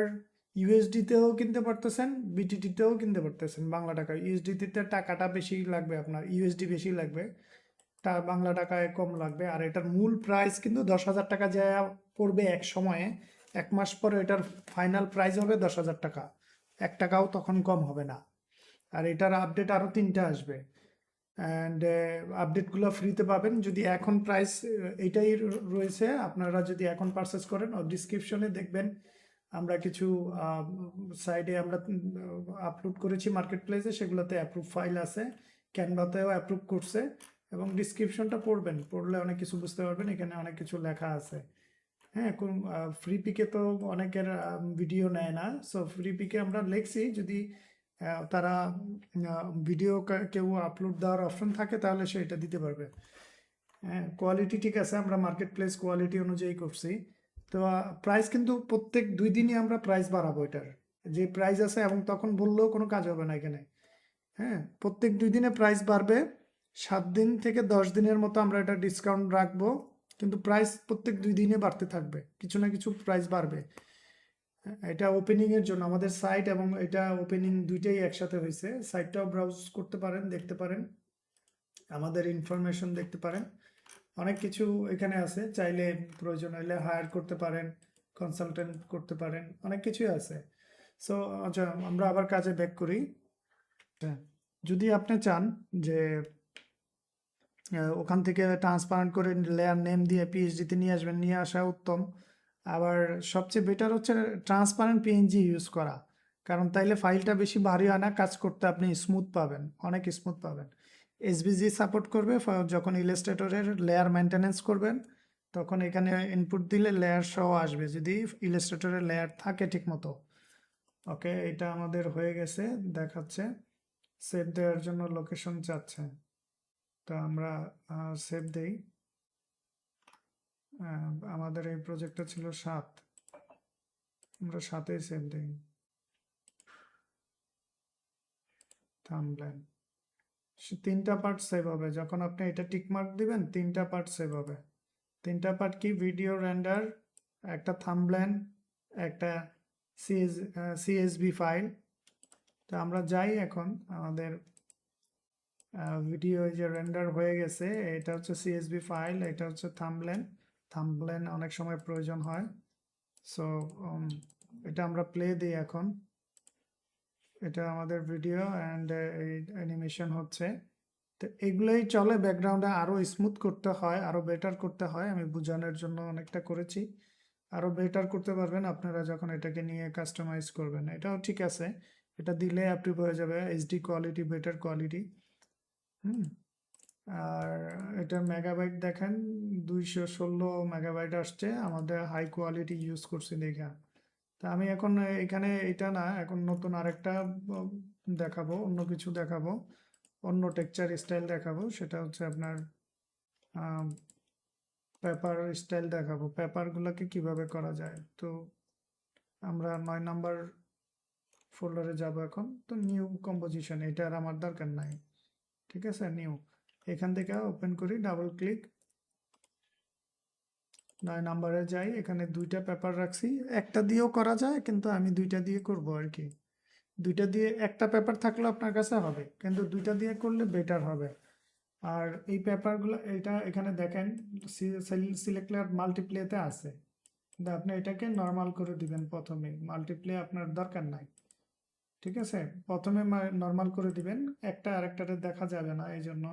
ইউএসডিতেও কিনতে পারতেছেন, বিটিটিতেও কিনতে পারতেছেন বাংলা টাকা। ইউএসডিতে টাকাটা বেশি লাগবে, আপনার ইউএসডি বেশি লাগবে, তা বাংলা টাকায় কম লাগবে। আর এটার মূল প্রাইস কিন্তু 10,000 টাকা যা পড়বে এক সময়ে, 1 মাস পরে এটার ফাইনাল প্রাইস হবে 10,000 টাকা, 1 টাকাও তখন কম হবে না। আর এটার আপডেট আরও 3টা আসবে, অ্যান্ড আপডেটগুলো ফ্রিতে পাবেন যদি এখন প্রাইস এইটাই রয়েছে। আপনারা যদি এখন পারচেস করেন, ডিসক্রিপশনে দেখবেন আমরা কিছু সাইডে আমরা আপলোড করেছি মার্কেট প্লেসে, সেগুলোতে অ্যাপ্রুভ ফাইল আছে, ক্যানভাতেও অ্যাপ্রুভ করছে, এবং ডিসক্রিপশনটা পড়বেন, পড়লে অনেক কিছু বুঝতে পারবেন, এখানে অনেক কিছু লেখা আছে। হ্যাঁ, কোন ফ্রি পিকে তো অনেকের ভিডিও নেয় না, সো ফ্রি পিকে আমরা লিখছি, যদি তারা ভিডিও কেউ আপলোড দেওয়ার অপশন থাকে তাহলে সে এটা দিতে পারবে। হ্যাঁ, কোয়ালিটি ঠিক আছে, আমরা মার্কেট প্লেস কোয়ালিটি অনুযায়ী করছি। তো প্রাইস কিন্তু প্রত্যেক 2 দিনই আমরা প্রাইস বাড়াবো এটার, যে প্রাইস আছে, এবং তখন বললেও কোনো কাজ হবে না এখানে। হ্যাঁ, প্রত্যেক 2 দিনে প্রাইস বাড়বে, 7 দিন থেকে 10 দিনের মতো আমরা এটা ডিসকাউন্ট রাখবো, কিন্তু প্রাইস প্রত্যেক 2 দিনে বাড়তে থাকবে, কিছু না কিছু প্রাইস বাড়বে। এটা ওপেনিং এর জন্য আমাদের সাইট, এবং এটা ওপেনিং দুইটাই একসাথে হয়েছে। সাইটটাও ব্রাউজ করতে পারেন, দেখতে পারেন, আমাদের ইনফরমেশন দেখতে পারেন, অনেক কিছু এখানে আছে, চাইলে প্রয়োজন হলে হায়ার করতে পারেন, কনসালটেন্ট করতে পারেন, অনেক কিছুই আছে। সো আচ্ছা, আমরা আবার কাজে ব্যাক করি। যদি আপনি চান যে ওখান থেকে ট্রান্সপারেন্ট করে লেয়ার নেম দিয়ে পিএইচডিতে নিয়ে আসবেন, নিয়ে আসা উত্তম। আবার সবচেয়ে বেটার হচ্ছে ট্রান্সপারেন্ট পিএনজি ইউজ করা, কারণ তাইলে ফাইলটা বেশি ভারী হয় না, কাজ করতে আপনি স্মুথ পাবেন, অনেক স্মুথ পাবেন। এসভিজি সাপোর্ট করবে যখন ইলাস্ট্রেটরের লেয়ার মেনটেনেন্স করবেন, তখন এখানে ইনপুট দিলে লেয়ার সহ আসবে, যদি ইলাস্ট্রেটরের লেয়ার থাকে ঠিক মতো। ওকে, এটা আমাদের হয়ে গেছে দেখাচ্ছে। সেভ দেওয়ার জন্য লোকেশন চাচ্ছে, তো আমরা সেভ দেই। আমাদের এই প্রজেক্টটা ছিল 7, আমরা 7-এই সেভ দিই। থাম্বনেল 3টা পার্ট সেভ হবে, যখন আপনি এটা টিক মার্ক দিবেন 3টা পার্ট সেভ হবে। 3টা পার্ট কি? ভিডিও রেন্ডার, একটা থাম্বনেল, একটা সিএসভি ফাইল। তো আমরা যাই এখন আমাদের ভিডিও যে রেন্ডার হয়ে গেছে, এটা হচ্ছে সিএসভি ফাইল, এটা হচ্ছে থাম্বনেল। থাম্বনেল অনেক সময় প্রয়োজন হয়। সো এটা আমরা প্লে দিই এখন। এটা আমাদের ভিডিও অ্যান্ড এই অ্যানিমেশন হচ্ছে। তো এগুলোই চলে ব্যাকগ্রাউন্ডে, আরও স্মুথ করতে হয়, আরও বেটার করতে হয়, আমি বোঝানোর জন্য অনেকটা করেছি। আরও বেটার করতে পারবেন আপনারা যখন এটাকে নিয়ে কাস্টমাইজ করবেন। এটাও ঠিক আছে, এটা দিলে আপনি হয়ে যাবে এইচডি কোয়ালিটি, বেটার কোয়ালিটি। আর এটার মেগাবাইট দেখেন 216 মেগাবাইট আসছে, আমাদের হাই কোয়ালিটি ইউজ করছি দেখা। তা আমি এখন এখানে এটা না, এখন নতুন আরেকটা দেখাবো, অন্য কিছু দেখাবো, অন্য টেক্সচার স্টাইল দেখাবো। সেটা হচ্ছে আপনার পেপার স্টাইল দেখাবো, পেপারগুলোকে কিভাবে করা যায়। তো আমরা 9 নাম্বার ফোল্ডারে যাব এখন। তো নিউ কম্পোজিশন, এটা আর আমার দরকার নাই, ঠিক আছে। নিউ, এখান থেকে ওপেন করি, ডাবল ক্লিক, 9 নাম্বারে যাই। এখানে 2টা পেপার রাখছি, একটা দিয়েও করা যায়, কিন্তু আমি 2টা দিয়ে করব আর কি। 2টা দিয়ে, একটা পেপার থাকলে আপনার কাছে হবে, কিন্তু 2টা দিয়ে করলে বেটার হবে। আর এই পেপারগুলো, এটা এখানে দেখেন সিলেক্টর মাল্টিপ্লেতে আছে, কিন্তু আপনি এটাকে নর্মাল করে দিবেন প্রথমে, মাল্টিপ্লে আপনার দরকার নাই, ঠিক আছে। প্রথমে নর্মাল করে দিবেন, একটা আরেকটাতে দেখা যাবে না, এই জন্য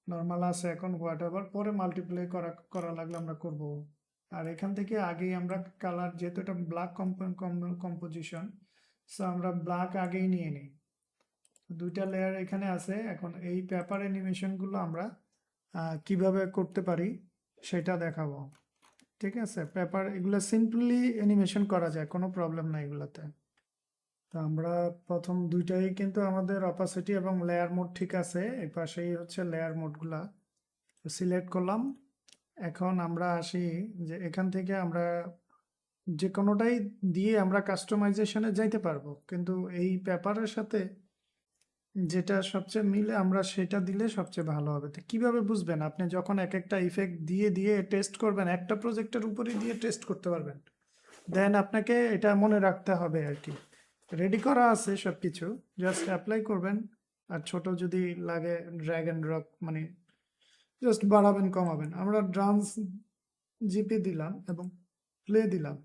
নর্মাল আছে এখন, হোয়াট এভার, পরে মাল্টিপ্লে করা লাগলে আমরা করব। আর এখান থেকে আগেই আমরা কালার, যেহেতু এটা ব্ল্যাক কম্পোজিশন, সো আমরা ব্ল্যাক আগেই নিয়ে নিই। 2টা লেয়ার এখানে আছে। এখন এই পেপার অ্যানিমেশনগুলো আমরা কিভাবে করতে পারি সেটা দেখাবো, ঠিক আছে। পেপার এগুলো সিম্পলি অ্যানিমেশন করা যায়, কোনো প্রবলেম নাই এগুলোতে। তো আমরা প্রথম 2টাই কিন্তু আমাদের অপাসিটি এবং লেয়ার মোড ঠিক আছে, এই পাশেই হচ্ছে লেয়ার মোডগুলা সিলেক্ট করলাম। এখন আমরা আসি যে এখান থেকে আমরা যে কোনোটাই দিয়ে আমরা কাস্টমাইজেশনে যাইতে পারবো, কিন্তু এই পেপারের সাথে যেটা সবচেয়ে মিলে আমরা সেটা দিলে সবচেয়ে ভালো হবে। তো কিভাবে বুঝবেন? আপনি যখন এক একটা ইফেক্ট দিয়ে দিয়ে টেস্ট করবেন, একটা প্রজেক্টের উপরে দিয়ে টেস্ট করতে পারবেন, দেন আপনাকে এটা মনে রাখতে হবে আর কি। রেডি করা আছে সব কিছু, জাস্ট অ্যাপ্লাই করবেন। আর ছোট যদি লাগে ড্র্যাগ অ্যান্ড ড্রপ, মানে জাস্ট বাড়াবেন কমাবেন। আমরা ড্রামস জিপি দিলাম এবং প্লে দিলাম।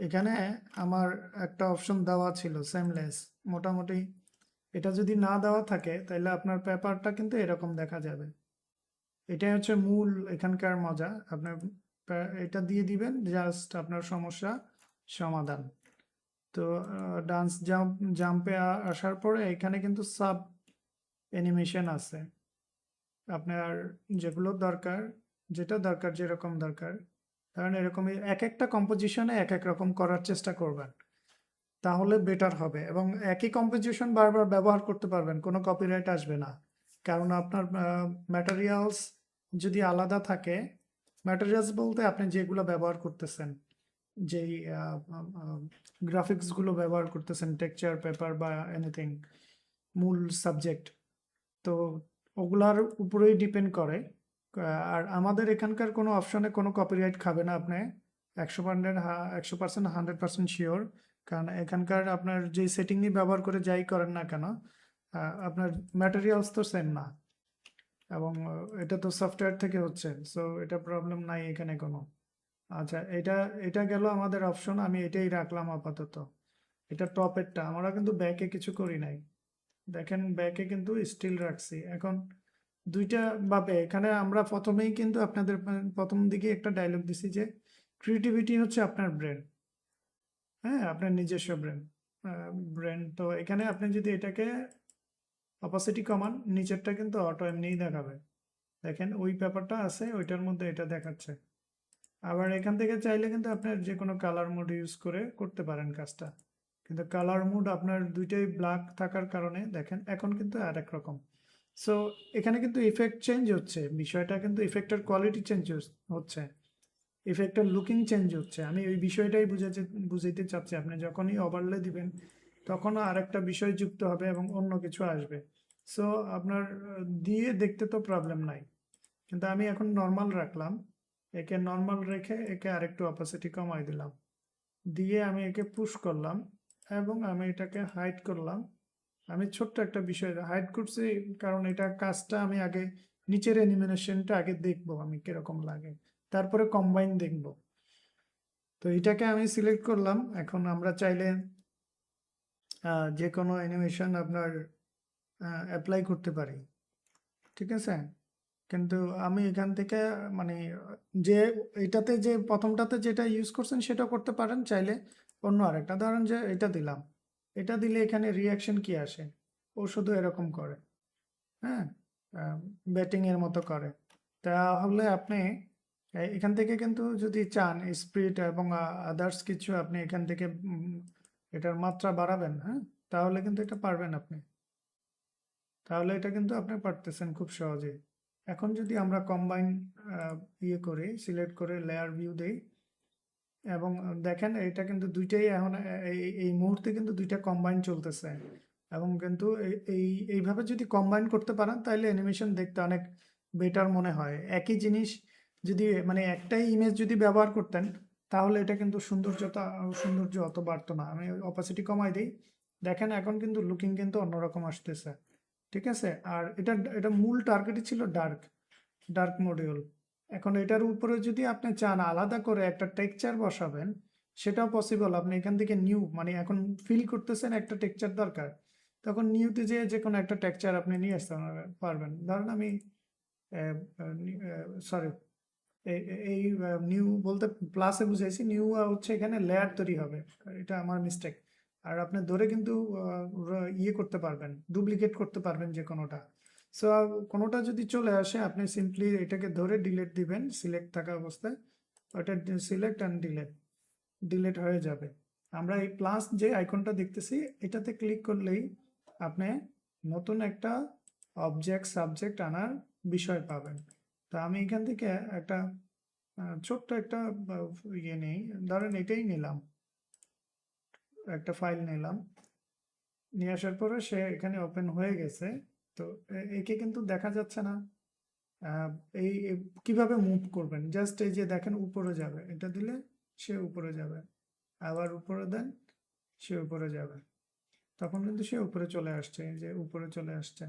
এখানে আমার একটা অপশন দেওয়া ছিল সেমলেস, মোটামুটি এটা যদি না দেওয়া থাকে তাহলে আপনার পেপারটা কিন্তু এরকম দেখা যাবে। এটাই হচ্ছে মূল এখানকার মজা। আপনার এটা দিয়ে দিবেন, জাস্ট আপনার সমস্যা সমাধান। তো ডান্স জাম্পে আসার পরে এখানে কিন্তু সাব অ্যানিমেশন আছে, আপনার যেগুলো দরকার, যেটা দরকার, যেরকম দরকার, কারণ এরকমই এক একটা কম্পোজিশনে এক এক রকম করার চেষ্টা করবেন, তাহলে বেটার হবে। এবং একই কম্পোজিশন বারবার ব্যবহার করতে পারবেন, কোনো কপিরাইট আসবে না। কারণ আপনার ম্যাটেরিয়ালস যদি আলাদা থাকে, ম্যাটেরিয়ালস বলতে আপনি যেগুলো ব্যবহার করতেছেন, যেই গ্রাফিক্সগুলো ব্যবহার করতেছেন, টেক্সচার, পেপার বা এনিথিং, মূল সাবজেক্ট, তো ওগুলার উপরেই ডিপেন্ড করে। আর আমাদের এখানকার কোনো অপশনে কোনো কপিরাইট খাবে না আপনি 100% 100% শিওর। কারণ এখানকার আপনার যে সেটিংই ব্যবহার করে যাই করেন না কেন, আপনার ম্যাটেরিয়ালস তো সেম না, এবং এটা তো সফটওয়্যার থেকে হচ্ছে, সো এটা প্রবলেম নাই এখানে কোনো। আচ্ছা, এটা এটা গেল আমাদের অপশন, আমি এটাই রাখলাম আপাতত। এটা টপেরটা, আমরা কিন্তু ব্যাকে কিছু করি নাই। দেখেন ব্যাকে কিন্তু স্টিল রাখছি। এখন দুইটা ভাবে এখানে আমরা প্রথমেই কিন্তু আপনাদের প্রথম দিকে একটা ডায়লগ দিছি যে ক্রিয়েটিভিটি হচ্ছে আপনার ব্রেন। হ্যাঁ, আপনার নিজস্ব ব্রেন। তো এখানে আপনি যদি এটাকে অপাসিটি কমান, নিচেরটা কিন্তু অটো এমনিই দেখাবে। দেখেন ওই পেপারটা আছে, ওইটার মধ্যে এটা দেখাচ্ছে। আবার এখান থেকে চাইলে কিন্তু আপনার যে কোনো কালার মোড ইউজ করে করতে পারেন কাজটা, কিন্তু কালার মোড আপনার দুইটাই ব্ল্যাক থাকার কারণে দেখেন এখন কিন্তু আরেক রকম। সো এখানে কিন্তু ইফেক্ট চেঞ্জ হচ্ছে, বিষয়টা কিন্তু ইফেক্টের কোয়ালিটি চেঞ্জ হচ্ছে, ইফেক্টের লুকিং চেঞ্জ হচ্ছে। আমি ওই বিষয়টাই বুঝাইতে চাচ্ছি। আপনি যখনই ওভারলে দিবেন তখনও আরেকটা বিষয় যুক্ত হবে এবং অন্য কিছু আসবে। সো আপনার দিয়ে দেখতে তো প্রবলেম নাই, কিন্তু আমি এখন নর্মাল রাখলাম। একে নর্মাল রেখে একে আরেকটু অপাসিটি কমাই দিলাম, দিয়ে আমি একে পুশ করলাম এবং আমি এটাকে হাইড করলাম। আমি ছোট্ট একটা বিষয় হাইড করছি কারণ এটা কাজটা আমি আগে নিচের অ্যানিমেশনটা আগে দেখবো আমি কিরকম লাগে, তারপরে কম্বাইন দেখবো। তো এটাকে আমি সিলেক্ট করলাম। এখন আমরা চাইলে যে কোনো অ্যানিমেশন আপনার অ্যাপ্লাই করতে পারি, ঠিক আছে। কিন্তু আমি এখান থেকে মানে যে এটাতে যে প্রথমটাতে যেটা ইউজ করছেন সেটা করতে পারেন, চাইলে অন্য আরেকটা ধরেন যে এটা দিলাম, এটা দিলে এখানে রিয়াকশন কি আসে, ও শুধু এরকম করে, হ্যাঁ, ব্যাটিং এর মতো করে। তাহলে আপনি এখান থেকে কিন্তু যদি চান স্পিড এবং আদার্স কিছু আপনি এখান থেকে এটার মাত্রা বাড়াবেন, হ্যাঁ, তাহলে কিন্তু এটা পারবেন আপনি, তাহলে এটা কিন্তু আপনি পারতেছেন খুব সহজে। এখন যদি আমরা কম্বাইন ইয়ে করি, সিলেক্ট করে লেয়ার ভিউ দেই এবং দেখেন এটা কিন্তু দুইটাই এখন এই মুহূর্তে কিন্তু দুইটা কম্বাইন চলতেছে। এবং কিন্তু এইভাবে যদি কম্বাইন করতে পারেন তাহলে অ্যানিমেশন দেখতে অনেক বেটার মনে হয়। একই জিনিস যদি মানে একটাই ইমেজ যদি ব্যবহার করতেন তাহলে এটা কিন্তু সৌন্দর্য অত বাড়তো না। আমি অপাসিটি কমাই দিই, দেখেন এখন কিন্তু লুকিং কিন্তু অন্যরকম আসতেছে, ঠিক আছে। আর এটা এটা মূল টার্গেটই ছিল ডার্ক ডার্ক মডিউল। এখন এটার উপরে যদি আপনি চান আলাদা করে একটা টেক্সচার বসাবেন, সেটাও পসিবল। আপনি এখান থেকে নিউ মানে এখন ফিল করতেছেন একটা টেক্সচার দরকার, তখন নিউতে যে কোনো একটা টেক্সচার আপনি নিয়ে আসতে পারবেন। ধরেন আমি সরি, এই নিউ বলতে প্লাসে বুঝাইছি, নিউ হচ্ছে এখানে লেয়ার তৈরি হবে, এটা আমার মিস্টেক। আর আপনি ধরে কিন্তু ইয়ে করতে পারবেন, ডুপ্লিকেট করতে পারবেন যে কোনোটা। সো কোনোটা যদি চলে আসে আপনি সিম্পলি এটাকে ধরে ডিলিট দিবেন সিলেক্ট থাকা অবস্থায়, ওটা সিলেক্ট অ্যান্ড ডিলিট হয়ে যাবে। আমরা এই প্লাস যে আইকনটা দেখতেছি এটাতে ক্লিক করলেই আপনি নতুন একটা অবজেক্ট সাবজেক্ট আনার বিষয় পাবেন। তো আমি এখান থেকে একটা ছোট্ট একটা ইয়ে নেই, ধরেন এটাই নিলাম, একটা ফাইল নিলাম, নিয়ে আসার পরে সে এখানে ওপেন হয়ে গেছে। তো একে কিন্তু দেখা যাচ্ছে না। আহ, কিভাবে মুভ করবেন, জাস্ট এই যে দেখেন উপরে যাবে, এটা দিলে সে উপরে যাবে, আবার উপরে দেন সে উপরে যাবে, তখন কিন্তু সে উপরে চলে আসছে, এই যে উপরে চলে আসছে।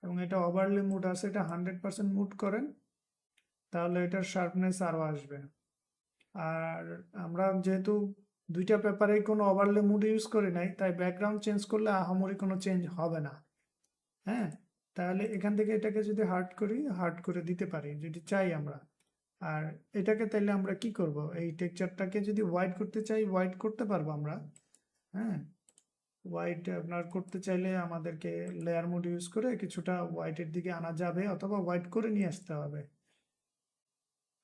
এবং এটা ওভারলি মুড আছে, এটা 100% মুড করেন তাহলে এটার শার্পনেস আরো আসবে। আর আমরা যেহেতু দুইটা পেপারেই কোনো ওভারলে মুড ইউজ করি নাই, তাই ব্যাকগ্রাউন্ড চেঞ্জ করলে আহামরি কোনো চেঞ্জ হবে না। হ্যাঁ, তাহলে এখান থেকে এটাকে যদি হার্ড করি, হার্ড করে দিতে পারি যদি চাই আমরা। আর এটাকে তাইলে আমরা কি করব, এই টেক্সচারটাকে যদি হোয়াইট করতে চাই হোয়াইট করতে পারবো আমরা। হ্যাঁ, হোয়াইট আপনার করতে চাইলে আমাদেরকে লেয়ার মোড ইউজ করে কিছুটা হোয়াইটের দিকে আনা যাবে, অথবা হোয়াইট করে নিয়ে আসতে হবে।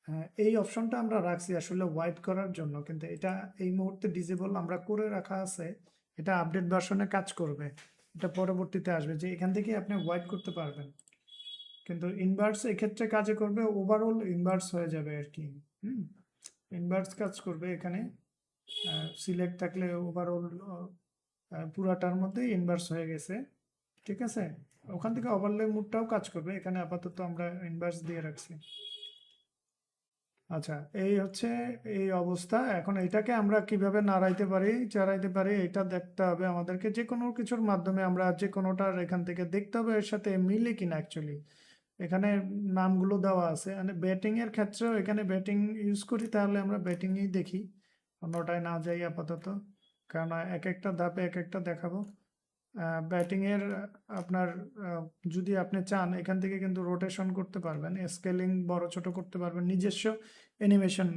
হ্যাঁ, এই অপশনটা আমরা রাখছি আসলে হোয়াইট করার জন্য, কিন্তু এটা এই মুহূর্তে ডিজেবল আমরা করে রাখা আছে। এটা আপডেট ভার্সনে কাজ করবে, এটা পরবর্তীতে আসবে যে এখান থেকে আপনি হোয়াইট করতে পারবেন। কিন্তু ইনভার্স এক্ষেত্রে কাজে করবে, ওভারঅল ইনভার্স হয়ে যাবে আর কি। ইনভার্স কাজ করবে এখানে। সিলেক্ট থাকলে ওভারঅল পুরাটার মধ্যে ইনভার্স হয়ে গেছে, ঠিক আছে। ওখান থেকে ওভারলে মুডটাও কাজ করবে, এখানে আপাতত আমরা ইনভার্স দিয়ে রাখছি। আচ্ছা, এই হচ্ছে এই অবস্থা। এখন এটাকে আমরা কিভাবে নাড়াইতে পারি চাড়াইতে পারি এটা দেখতে হবে আমাদেরকে। যে কোনো কিছুর মাধ্যমে আমরা যে কোনোটার এখান থেকে দেখতে হবে এর সাথে মিলে কিনা। অ্যাকচুয়ালি এখানে নামগুলো দেওয়া আছে, মানে ব্যাটিং এর ক্ষেত্রেও এখানে ব্যাটিং ইউজ করি, তাহলে আমরা ব্যাটিংই দেখি, অন্যটায় না যাই আপাতত। কারণ এক একটা ধাপে এক একটা দেখাবো। ব্যাটিংয়ের আপনার যদি আপনি চান এখান থেকে কিন্তু রোটেশন করতে পারবেন, স্কেলিং বড় ছোট করতে পারবেন, নিজস্ব অ্যানিমেশন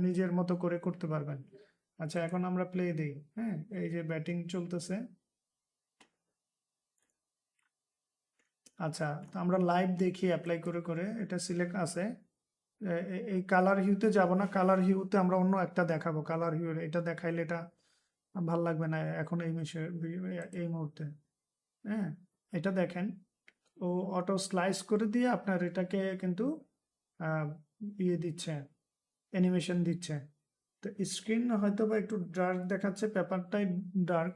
নিজের মতো করে করতে পারবেন। আচ্ছা, এখন আমরা প্লে দিই। হ্যাঁ, এই যে ব্যাটিং চলতেছে। আচ্ছা, তো আমরা লাইভ দেখি অ্যাপ্লাই করে করে, এটা সিলেক্ট আছে। এই কালার হিউতে যাব না, কালার হিউতে আমরা অন্য একটা দেখাবো। কালার হিউ এটা দেখাইলে এটা ভাল লাগবে না এখন এই মুহূর্তে। হ্যাঁ, এটা দেখেন, ও অটো স্লাইস করে দিয়ে আপনার এটাকে কিন্তু ইয়ে দিচ্ছে, অ্যানিমেশন দিচ্ছে। তো স্ক্রিন হয়তো বা একটু ডার্ক দেখাচ্ছে, পেপারটাই ডার্ক।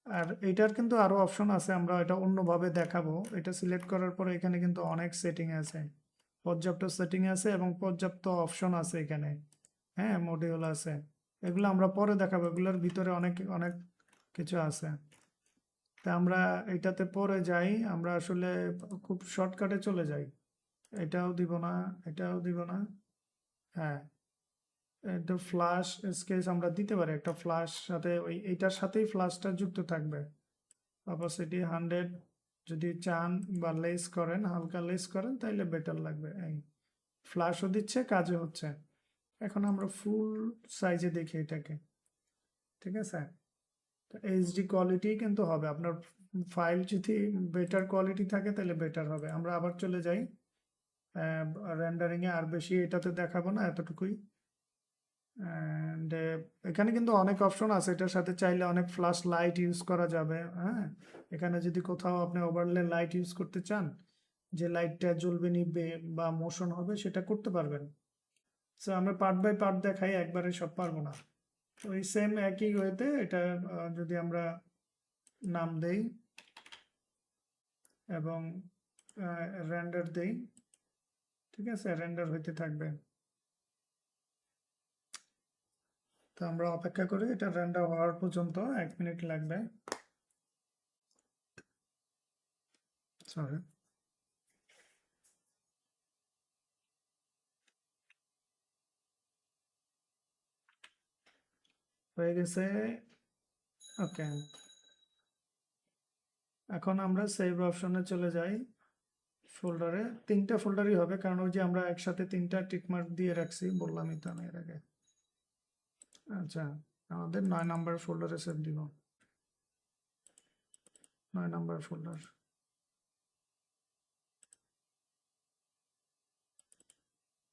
আর এটার কিন্তু আরো অপশন আছে, আমরা এটা অন্যভাবে দেখাবো। এটা সিলেক্ট করার পরে এখানে কিন্তু অনেক সেটিং আছে, পর্যাপ্ত সেটিং আছে এবং পর্যাপ্ত অপশন আছে এখানে। হ্যাঁ, মডিউল আছে, এগুলো আমরা পরে দেখাবো। এগুলোর ভিতরে অনেক অনেক কিছু আছে। তা আমরা এটাতে পরে যাই, আমরা আসলে খুব শর্টকাটে চলে যাই। এটাও দিব না, এটাও দিব না। হ্যাঁ, এটা ফ্ল্যাশ স্কেচ আমরা দিতে পারি, একটা ফ্ল্যাশ সাথে ওই এইটার সাথেই ফ্ল্যাশটা যুক্ত থাকবে। অপাসিটি 100 যদি চান বা লেস করেন, হালকা লেস করেন, তাইলে বেটার লাগবে। এই ফ্ল্যাশও দিচ্ছে, কাজও হচ্ছে। এখন আমরা ফুল সাইজে দেখি এটাকে, ঠিক আছে? এইচডি কোয়ালিটি কিন্তু হবে, আপনার ফাইল যদি বেটার কোয়ালিটি থাকে তাহলে বেটার হবে। আমরা আবার চলে যাই রেন্ডারিং এ, আর বেশি এটাতে দেখাবো না, এতটুকুই। এখানে কিন্তু অনেক অপশন আছে, এটার সাথে চাইলে অনেক ফ্ল্যাশ লাইট ইউজ করা যাবে। হ্যাঁ, এখানে যদি কোথাও আপনি ওভারলে লাইট ইউজ করতে চান, যে লাইটটা জ্বলবে নিবে বা মোশন হবে, সেটা করতে পারবেন। সো আমরা পার্ট বাই পার্ট দেখাই, একবারে সব পারবো না। ওই সেম একই ওয়েতে এটা যদি আমরা নাম দেই এবং রেন্ডার দেই, ঠিক আছে, রেন্ডার হইতে থাকবে। তো আমরা অপেক্ষা করি, এটা রেন্ডার হওয়ার পর্যন্ত 1 মিনিট লাগবে। সরি, হয়ে গেছে। ওকে, এখন আমরা সেভ অপশনে চলে যাই। ফোল্ডারে 3টা ফোল্ডারই হবে, কারণ ওই যে আমরা একসাথে 3টা টিকমার্ক দিয়ে রাখছি, বললামই তো আমি এর আগে। আচ্ছা, আমাদের 9 নাম্বার ফোল্ডারে সেভ দিব, 9 নাম্বার ফোল্ডার।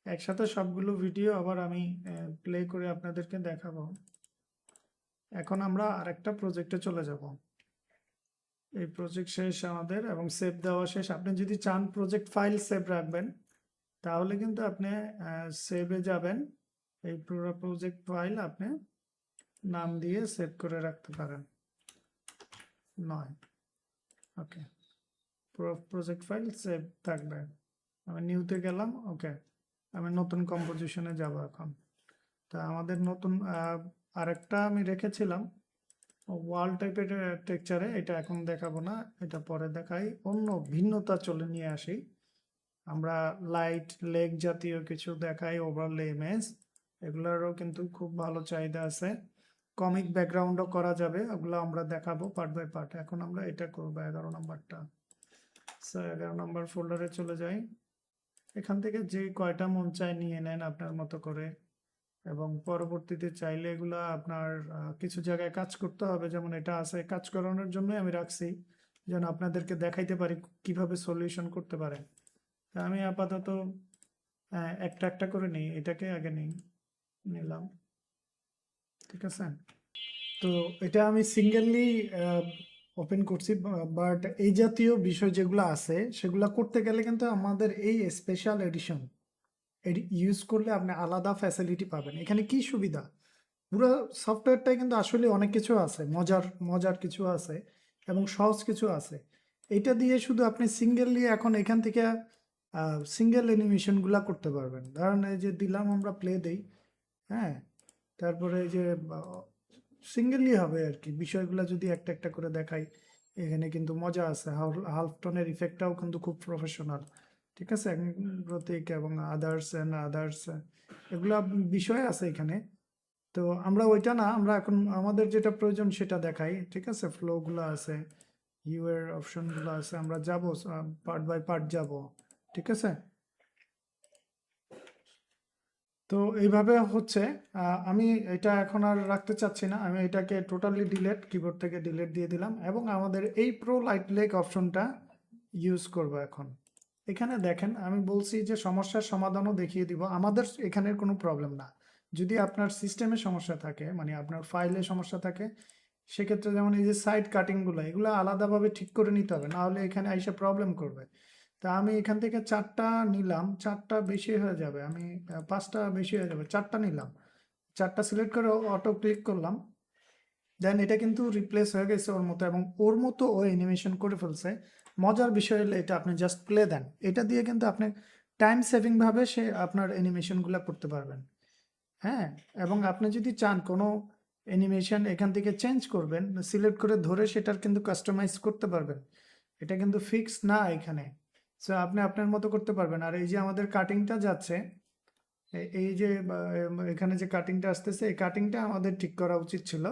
একসাথে সবগুলো ভিডিও আবার আমি প্লে করে আপনাদেরকে দেখাবো। এখন আমরা আরেকটা প্রজেক্টে চলে যাব। এই প্রজেক্ট শেষ আমাদের এবং সেভ দেওয়া শেষ। আপনি যদি চান প্রজেক্ট ফাইল সেভ রাখবেন, তাহলে কিন্তু আপনি সেভে যাবেন, এই পুরো প্রজেক্ট ফাইল আপনি নাম দিয়ে সেভ করে রাখতে পারেন। নয়, ওকে, পুরো প্রজেক্ট ফাইল সেভ থাকবে। আমি নিউতে গেলাম, ওকে, আমি নতুন কম্পোজিশনে যাব এখন। তা আমাদের নতুন আরেকটা আমি রেখেছিলাম ওয়াল টাইপের টেক্সচারে, এটা এখন দেখাবো না, এটা পরে দেখাই। অন্য ভিন্নতা চলে নিয়ে আসি, আমরা লাইট লেগ জাতীয় কিছু দেখাই, ওভারলে ইমেজ, এগুলোরও কিন্তু খুব ভালো চাহিদা আছে। কমিক ব্যাকগ্রাউন্ডও করা যাবে, ওগুলো আমরা দেখাবো পার্ট বাই পার্ট। এখন আমরা এটা করবো 11 নম্বরটা। 11 নম্বর ফোল্ডারে চলে যাই, এখান থেকে যে কয়টা মন চায় নিয়ে নেন আপনার মতো করে, এবং পরবর্তীতে চাইলে এগুলা আপনার কিছু জায়গায় কাজ করতে হবে, যেমন এটা আছে কাজ করানোর জন্য আমি রাখছি, যেন আপনাদেরকে দেখাইতে পারি কিভাবে সলিউশন করতে পারে। আমি আপাতত একটা একটা করে নিই, এটাকে আগে নিলাম, ঠিক আছে? তো এটা আমি সিঙ্গেললি ওপেন করছি, বাট এই জাতীয় বিষয় যেগুলো আছে সেগুলো করতে গেলে কিন্তু আমাদের এই স্পেশাল এডিশন এটি ইউজ করলে আপনি আলাদা ফ্যাসিলিটি পাবেন। এখানে কি সুবিধা, পুরো সফটওয়্যারটাই কিন্তু আসলে অনেক কিছু আছে, মজার মজার কিছু আছে এবং সহজ কিছু আছে। এটা দিয়ে শুধু আপনি সিঙ্গেললি এখন এখান থেকে সিঙ্গেল অ্যানিমেশনগুলো করতে পারবেন। ধরেন এই যে দিলাম, আমরা প্লে দেই, হ্যাঁ, তারপরে এই যে সিঙ্গেলই হবে আর কি। বিষয়গুলো যদি একটা একটা করে দেখাই, এখানে কিন্তু মজা আছে। হাফ টোনের ইফেক্টটাও কিন্তু খুব প্রফেশনাল, ঠিক আছে? প্রতীক এবং আদার্স এগুলা বিষয় আছে এখানে। তো আমরা ওইটা না, আমরা এখন আমাদের যেটা প্রয়োজন সেটা দেখাই, ঠিক আছে? ফ্লোগুলো আছে, ইউ এর অপশনগুলো আছে, আমরা যাব পার্ট বাই পার্ট যাব, ঠিক আছে? তো এইভাবে হচ্ছে আমি এটা এখন আর রাখতে চাচ্ছি না, আমি এটাকে টোটালি ডিলেট, কিবোর্ড থেকে ডিলেট দিয়ে দিলাম এবং আমাদের এই প্রো লাইট লেক অপশনটা ইউজ করব এখন। এখানে দেখেন আমি বলছি যে সমস্যার সমাধানও দেখিয়ে দিব, আমাদের এখানের কোনো প্রবলেম না। যদি আপনার সিস্টেমে সমস্যা থাকে, মানে আপনার ফাইলে সমস্যা থাকে, সেক্ষেত্রে যেমন এই যে সাইড কাটিংগুলো, এগুলো আলাদাভাবে ঠিক করে নিতে হবে, না হলে এখানে এসে প্রবলেম করবে। তা আমি এখান থেকে 4টা নিলাম, 4টা বেশি হয়ে যাবে, আমি 5টা বেশি হয়ে যাবে, 4টা নিলাম, 4টা সিলেক্ট করে অটো ক্লিক করলাম। দেন এটা কিন্তু রিপ্লেস হয়ে গেছে ওর মতো, এবং ওর মতো ও অ্যানিমেশন করে ফেলছে। মজার বিষয় হলো এটা আপনি জাস্ট প্লে দেন, এটা দিয়ে কিন্তু আপনি টাইম সেভিং ভাবে সে আপনার অ্যানিমেশনগুলো করতে পারবেন। হ্যাঁ, এবং আপনি যদি চান কোনো অ্যানিমেশন এখান থেকে চেঞ্জ করবেন, সিলেক্ট করে ধরে সেটার কিন্তু কাস্টমাইজ করতে পারবেন। এটা কিন্তু ফিক্স না এখানে, সো আপনি আপনার মতো করতে পারবেন। আর এই যে আমাদের কাটিংটা যাচ্ছে, এই যে এখানে যে কাটিংটা আসতেছে, এই কাটিংটা আমাদের ঠিক করা উচিত ছিল।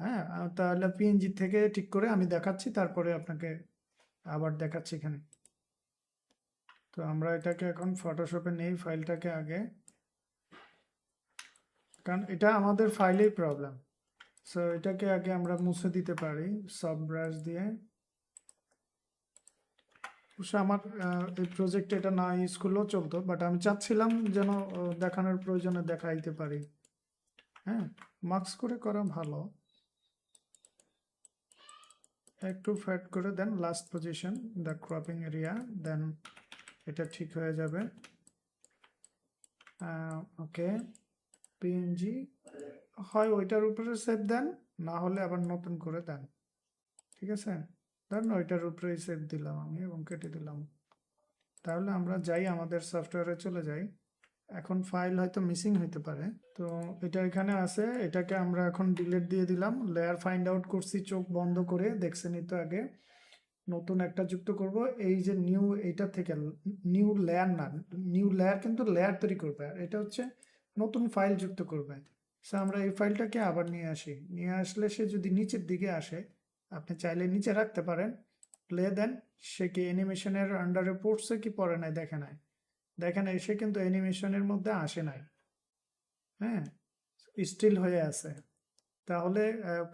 হ্যাঁ, তাহলে পিএনজি থেকে ঠিক করে আমি দেখাচ্ছি, তারপরে আপনাকে আবার দেখাচ্ছি এখানে। তো আমরা এটাকে এখন ফটোশপে নেই ফাইলটাকে আগে, কারণ এটা আমাদের ফাইলেই প্রবলেম। সো এটাকে আগে আমরা মুছে দিতে পারি সফট ব্রাশ দিয়ে। অবশ্য আমার এই প্রজেক্টে এটা না ইউজ করলেও চলতো, বাট আমি চাচ্ছিলাম যেন দেখানোর প্রয়োজনে দেখাইতে পারি। হ্যাঁ, মার্কস করে করা ভালো, একটু ফ্যাট করে দেন last position the cropping area, then এটা ঠিক হয়ে যাবে। ওকে, পিএনজি হয় ওইটার উপরে সেভ দেন, না হলে আবার নতুন করে দেন, ঠিক আছে? ধরেন ওইটার উপরেই সেভ দিলাম আমি এবং কেটে দিলাম। তাহলে আমরা যাই, আমাদের সফটওয়্যারে চলে যাই। এখন ফাইল হয়তো মিসিং হইতে পারে, তো এটা এখানে আছে, এটাকে আমরা এখন ডিলিট দিয়ে দিলাম। লেয়ার ফাইন্ড আউট করছি চোখ বন্ধ করে, দেখছেনই তো আগে। নতুন একটা যুক্ত করব, এই যে নিউ, এইটা থেকে নিউ লেয়ার না, নিউ লেয়ার কিন্তু লেয়ার তৈরি করবে, আর এটা হচ্ছে নতুন ফাইল যুক্ত করবে। সো আমরা এই ফাইলটাকে আবার নিয়ে আসি, নিয়ে আসলে সে যদি নিচের দিকে আসে, আপনি চাইলে নিচে রাখতে পারেন, প্লে দেন, সে কি অ্যানিমেশনের আন্ডারে পড়ছে কি পড়ে নাই দেখে নাই, দেখেন সে কিন্তু অ্যানিমেশনের মধ্যে আসে নাই। হ্যাঁ, স্টিল হয়ে আছে। তাহলে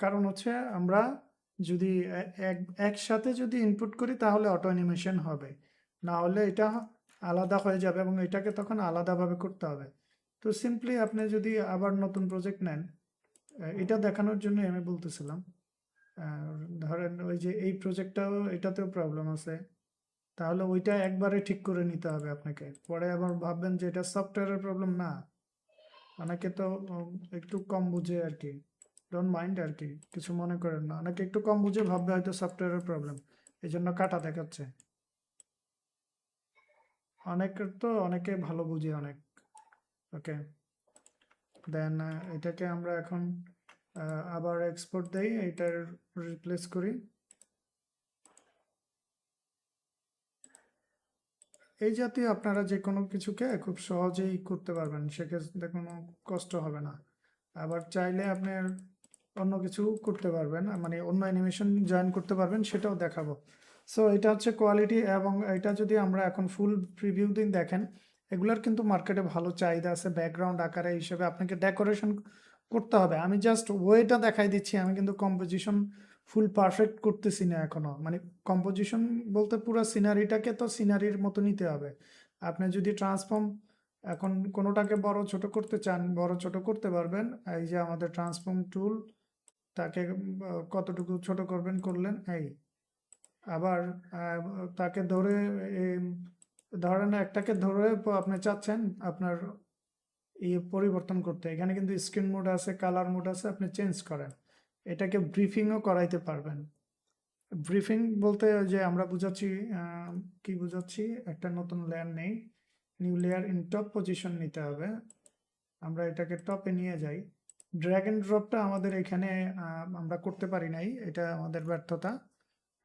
কারণ হচ্ছে আমরা যদি একসাথে যদি ইনপুট করি তাহলে অটো অ্যানিমেশন হবে, না হলে এটা আলাদা হয়ে যাবে এবং এটাকে তখন আলাদাভাবে করতে হবে। তো সিম্পলি আপনি যদি আবার নতুন প্রজেক্ট নেন, এটা দেখানোর জন্য আমি বলতেছিলাম, ধরেন ওই যে এই প্রজেক্টটাও, এটাতেও প্রবলেম আছে, তাহলে ওইটা একবারে ঠিক করে নিতে হবে আপনাকে, পরে আবার ভাববেন যে এটা সফটওয়্যারের প্রবলেম না। অনেকে তো একটু কম বুঝে আর কি, ডোন্ট মাইন্ড আর কি, কিছু মনে করেন না, অনেকে একটু কম বুঝে ভাববে হয়তো সফটওয়্যারের প্রবলেম, এই জন্য কাটা দেখাচ্ছে। অনেকের তো, অনেকে ভালো বুঝে অনেক। ওকে, দেন এটাকে আমরা এখন আবার এক্সপোর্ট দেই, এটার রিপ্লেস করি। এই জাতীয় আপনারা যে কোনো কিছুকে খুব সহজেই করতে পারবেন, সেক্ষেত্রে কোনো কষ্ট হবে না। আবার চাইলে আপনি অন্য কিছু করতে পারবেন, মানে অন্য অ্যানিমেশন জয়েন করতে পারবেন, সেটাও দেখাবো। সো এটা হচ্ছে কোয়ালিটি, এবং এটা যদি আমরা এখন ফুল প্রিভিউ দিন দেখেন, এগুলার কিন্তু মার্কেটে ভালো চাহিদা আছে। ব্যাকগ্রাউন্ড আকারে হিসেবে আপনাকে ডেকোরেশন করতে হবে, আমি জাস্ট ওয়েটা দেখাই দিচ্ছি, আমি কিন্তু কম্পোজিশন ফুল পারফেক্ট করতেছি না এখনো। মানে কম্পোজিশন বলতে পুরো সিনারিটাকে তো সিনারির মতো নিতে হবে। আপনি যদি ট্রান্সফর্ম এখন কোনোটাকে বড় ছোট করতে চান, বড় ছোট করতে পারবেন। এই যে আমাদের ট্রান্সফর্ম টুল, তাকে কতটুকু ছোট করবেন করলেন, এই আবার তাকে ধরে ধরেন একটাকে ধরে আপনি চাচ্ছেন আপনার পরিবর্তন করতে, এখানে কিন্তু স্ক্রিন মোড আছে, কালার মোড আছে, আপনি চেঞ্জ করেন। এটাকে ব্রিফিংও করাইতে পারবেন। ব্রিফিং বলতে ওই যে আমরা বুঝাচ্ছি, কি বুঝাচ্ছি, একটা নতুন লেয়ার নেই, new layer in top position নিতে হবে। আমরা এটাকে টপে নিয়ে যাই। ড্র্যাগ এন্ড ড্রপটা আমাদের এখানে আমরা করতে পারি নাই, এটা আমাদের ব্যর্থতা।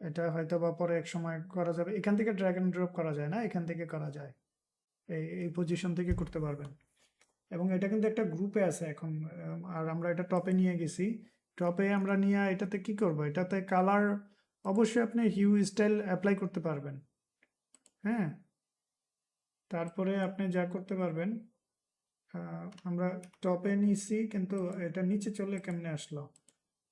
এটা হয়তো বা পরে এক সময় করা যাবে। এখান থেকে ড্র্যাগ এন্ড ড্রপ করা যায় না, এখান থেকে করা যায়, এই পজিশন থেকে করতে পারবেন। এবং এটা কিন্তু একটা গ্রুপে আছে এখন। আর আমরা এটা টপে নিয়ে গেছি। টপে আমরা নিয়ে এটাতে কি করব, এটাতে কালার অবশ্যই আপনি হিউ স্টাইল অ্যাপ্লাই করতে পারবেন। হ্যাঁ, তারপরে আপনি যা করতে পারবেন, আমরা টপে নিয়েছি কিন্তু এটা নিচে চলে কেমনে আসলো,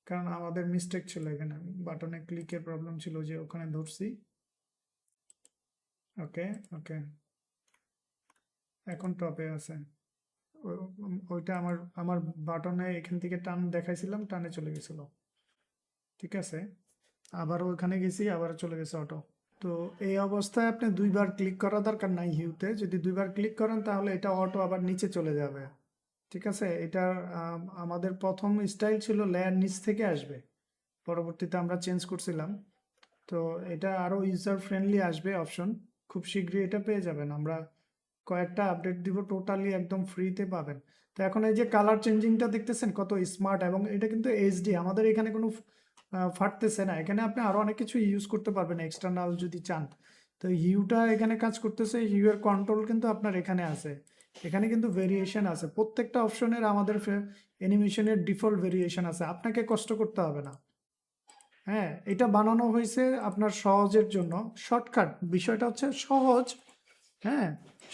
কারণ আমাদের মিস্টেক ছিল এখানে, বাটনে ক্লিকের প্রবলেম ছিল যে ওখানে ধরছি। ওকে ওকে, এখন টপে আছে। ওইটা আমার আমার বাটনে এখান থেকে টান দেখাইছিলাম, টানে চলে গেছিল। ঠিক আছে, আবার ওখানে গেছি, আবার চলে গেছে অটো। তো এই অবস্থায় আপনি দুইবার ক্লিক করা দরকার নাই হিউতে। যদি দুইবার ক্লিক করেন তাহলে এটা অটো আবার নিচে চলে যাবে। ঠিক আছে, এটা আমাদের প্রথম স্টাইল ছিল লেয়ার নিচ থেকে আসবে, পরবর্তীতে আমরা চেঞ্জ করছিলাম। তো এটা আরো ইউজার ফ্রেন্ডলি আসবে অপশন, খুব শীঘ্রই এটা পেয়ে যাবেন। আমরা কয়েকটা আপডেট দিব, টোটালি একদম ফ্রিতে পাবেন। তো এখন এই যে কালার চেঞ্জিংটা দেখতেছেন কত স্মার্ট, এবং এটা কিন্তু এইচডি, আমাদের এখানে কোনো ফাটতেছে না। এখানে আপনি আরো অনেক কিছু ইউজ করতে পারবেন এক্সটার্নাল যদি চান। তো হিউটা এখানে কাজ করতেছে, হিউ এর কন্ট্রোল কিন্তু আপনার এখানে আছে। এখানে কিন্তু ভেরিয়েশন আছে, প্রত্যেকটা অপশনের আমাদের অ্যানিমেশনের ডিফল্ট ভেরিয়েশন আছে, আপনাকে কষ্ট করতে হবে না। হ্যাঁ, এটা বানানো হয়েছে আপনার সহজের জন্য, শর্টকাট, বিষয়টা হচ্ছে সহজ। হ্যাঁ,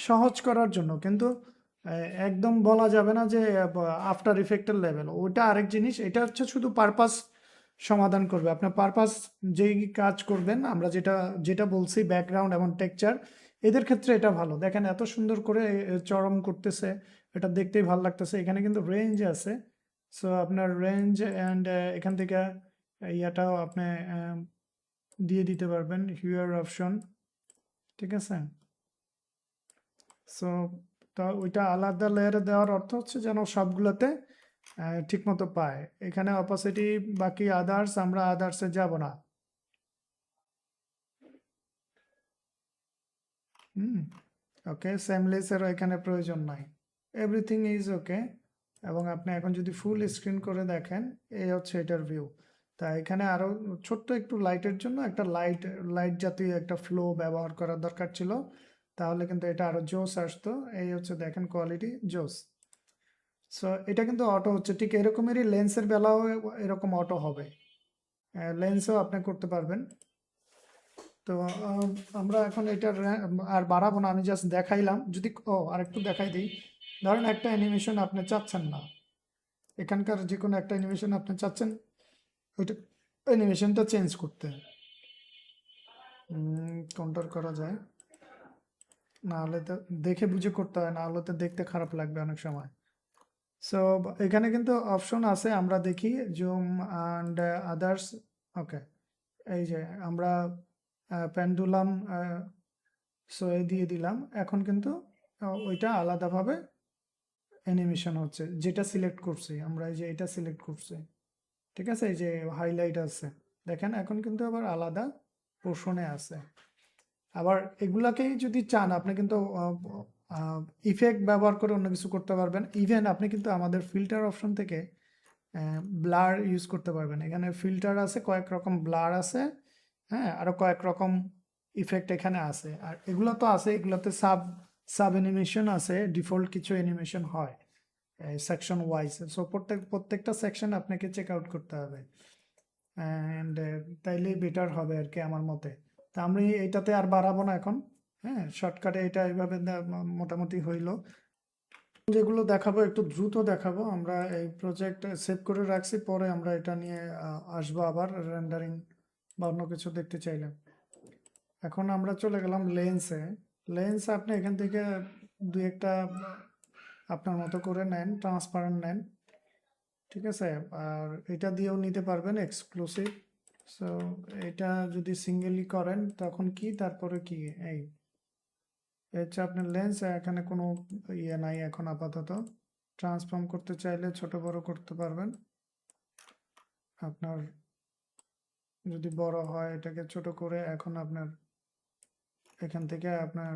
সহজ করার জন্য, কিন্তু একদম বলা যাবে না যে আফটার ইফেক্টের লেভেল, ওটা আরেক জিনিস। এটা হচ্ছে শুধু পারপাস সমাধান করবে, আপনার পারপাস যেই কাজ করবেন, আমরা যেটা যেটা বলছি ব্যাকগ্রাউন্ড এবং টেক্সচার, এদের ক্ষেত্রে এটা ভালো। দেখেন এত সুন্দর করে চরম করতেছে, এটা দেখতেই ভালো লাগতেছে। এখানে কিন্তু রেঞ্জ আছে, সো আপনার রেঞ্জ অ্যান্ড এখান থেকে ইয়াটাও আপনি দিয়ে দিতে পারবেন, হিউয়ার অপশন। ঠিক আছে, সো তা ওইটা আলাদা লেয়ারে দেওয়ার অর্থ হচ্ছে যেন সবগুলোতে ঠিক মতো পায়। এখানে অপাসিটি বাকি আদার্স, আমরা আদার্সে যাব না। হুম, ওকে, সেমলেসেরও এখানে প্রয়োজন নাই, এভরিথিং ইজ ওকে। এবং আপনি এখন যদি ফুল স্ক্রিন করে দেখেন, এই হচ্ছে এটার ভিউ। তা এখানে আরো ছোট্ট একটু লাইটের জন্য একটা লাইট লাইট জাতীয় একটা ফ্লো ব্যবহার করার দরকার ছিল, তাহলে কিন্তু এটা আরো জোস আসতো। এই হচ্ছে দেখেন কোয়ালিটি জোস। সো এটা কিন্তু অটো হচ্ছে, ঠিক এরকমেরই লেন্সের বেলাও এরকম অটো হবে, লেন্সও আপনি করতে পারবেন। তো আমরা এখন এটা আর বাড়াবো না, আমি জাস্ট দেখাইলাম। যদি আরেকটু দেখাই দিই, ধরেন একটা অ্যানিমেশন আপনি চাচ্ছেন না, এখানকার যে কোনো একটা অ্যানিমেশন আপনি চাচ্ছেন ওইটা অ্যানিমেশনটা চেঞ্জ করতে, কাউন্টার করা যায়, না হলে তো দেখে বুঝে করতে হয়, না হলে তো দেখতে খারাপ লাগবে অনেক সময়। সো এখানে কিন্তু অপশন আছে, আমরা দেখি জুম অ্যান্ড আদার্স। ওকে, এই যে আমরা পেন্ডুলাম দিয়ে দিলাম, এখন কিন্তু ওইটা আলাদাভাবে অ্যানিমেশন হচ্ছে, যেটা সিলেক্ট করছি আমরা, এই যে এটা সিলেক্ট করছি। ঠিক আছে, এই যে হাইলাইট আছে, দেখেন এখন কিন্তু আবার আলাদা পোর্শনে আছে। আবার এগুলাকেই যদি চান আপনি কিন্তু ইফেক্ট ব্যবহার করে অন্য কিছু করতে পারবেন। ইভেন আপনি কিন্তু আমাদের ফিল্টার অপশন থেকে ব্লার ইউজ করতে পারবেন। এখানে ফিল্টার আছে, কয়েক রকম ব্লার আছে, হ্যাঁ, আরো কয়েক রকম ইফেক্ট এখানে আছে। আর এগুলো তো আছে, এগুলোতে সাব সাব অ্যানিমেশন আছে, ডিফল্ট কিছু অ্যানিমেশন হয় সেকশন ওয়াইজ। সো প্রত্যেকটা সেকশন আপনাকে চেক আউট করতে হবে, অ্যান্ড তাইলেই বেটার হবে আর কি আমার মতে। তা আমি এইটাতে আর বাড়াবো না এখন। হ্যাঁ, শর্টকাটে এটা এইভাবে মোটামুটি হইলো। যেগুলো দেখাবো একটু দ্রুত দেখাবো, আমরা এই প্রজেক্ট সেভ করে রাখছি, পরে আমরা এটা নিয়ে আসবো আবার রেন্ডারিং বা অন্য কিছু দেখতে চাইলে। এখন আমরা চলে গেলাম লেন্সে। লেন্স আপনি এখান থেকে দুই একটা আপনার মতো করে নেন, ট্রান্সপারেন্ট নেন। ঠিক আছে, আর এটা দিয়েও নিতে পারবেন এক্সক্লুসিভ। সো এটা যদি সিঙ্গেলি করেন তখন কি, তারপরে কি, এই হচ্ছে আপনার লেন্স। এখানে কোনো ইয়ে নাই এখন আপাতত। ট্রান্সফর্ম করতে চাইলে ছোট বড় করতে পারবেন। আপনার যদি বড় হয় এটাকে ছোট করে, এখন আপনার এখান থেকে আপনার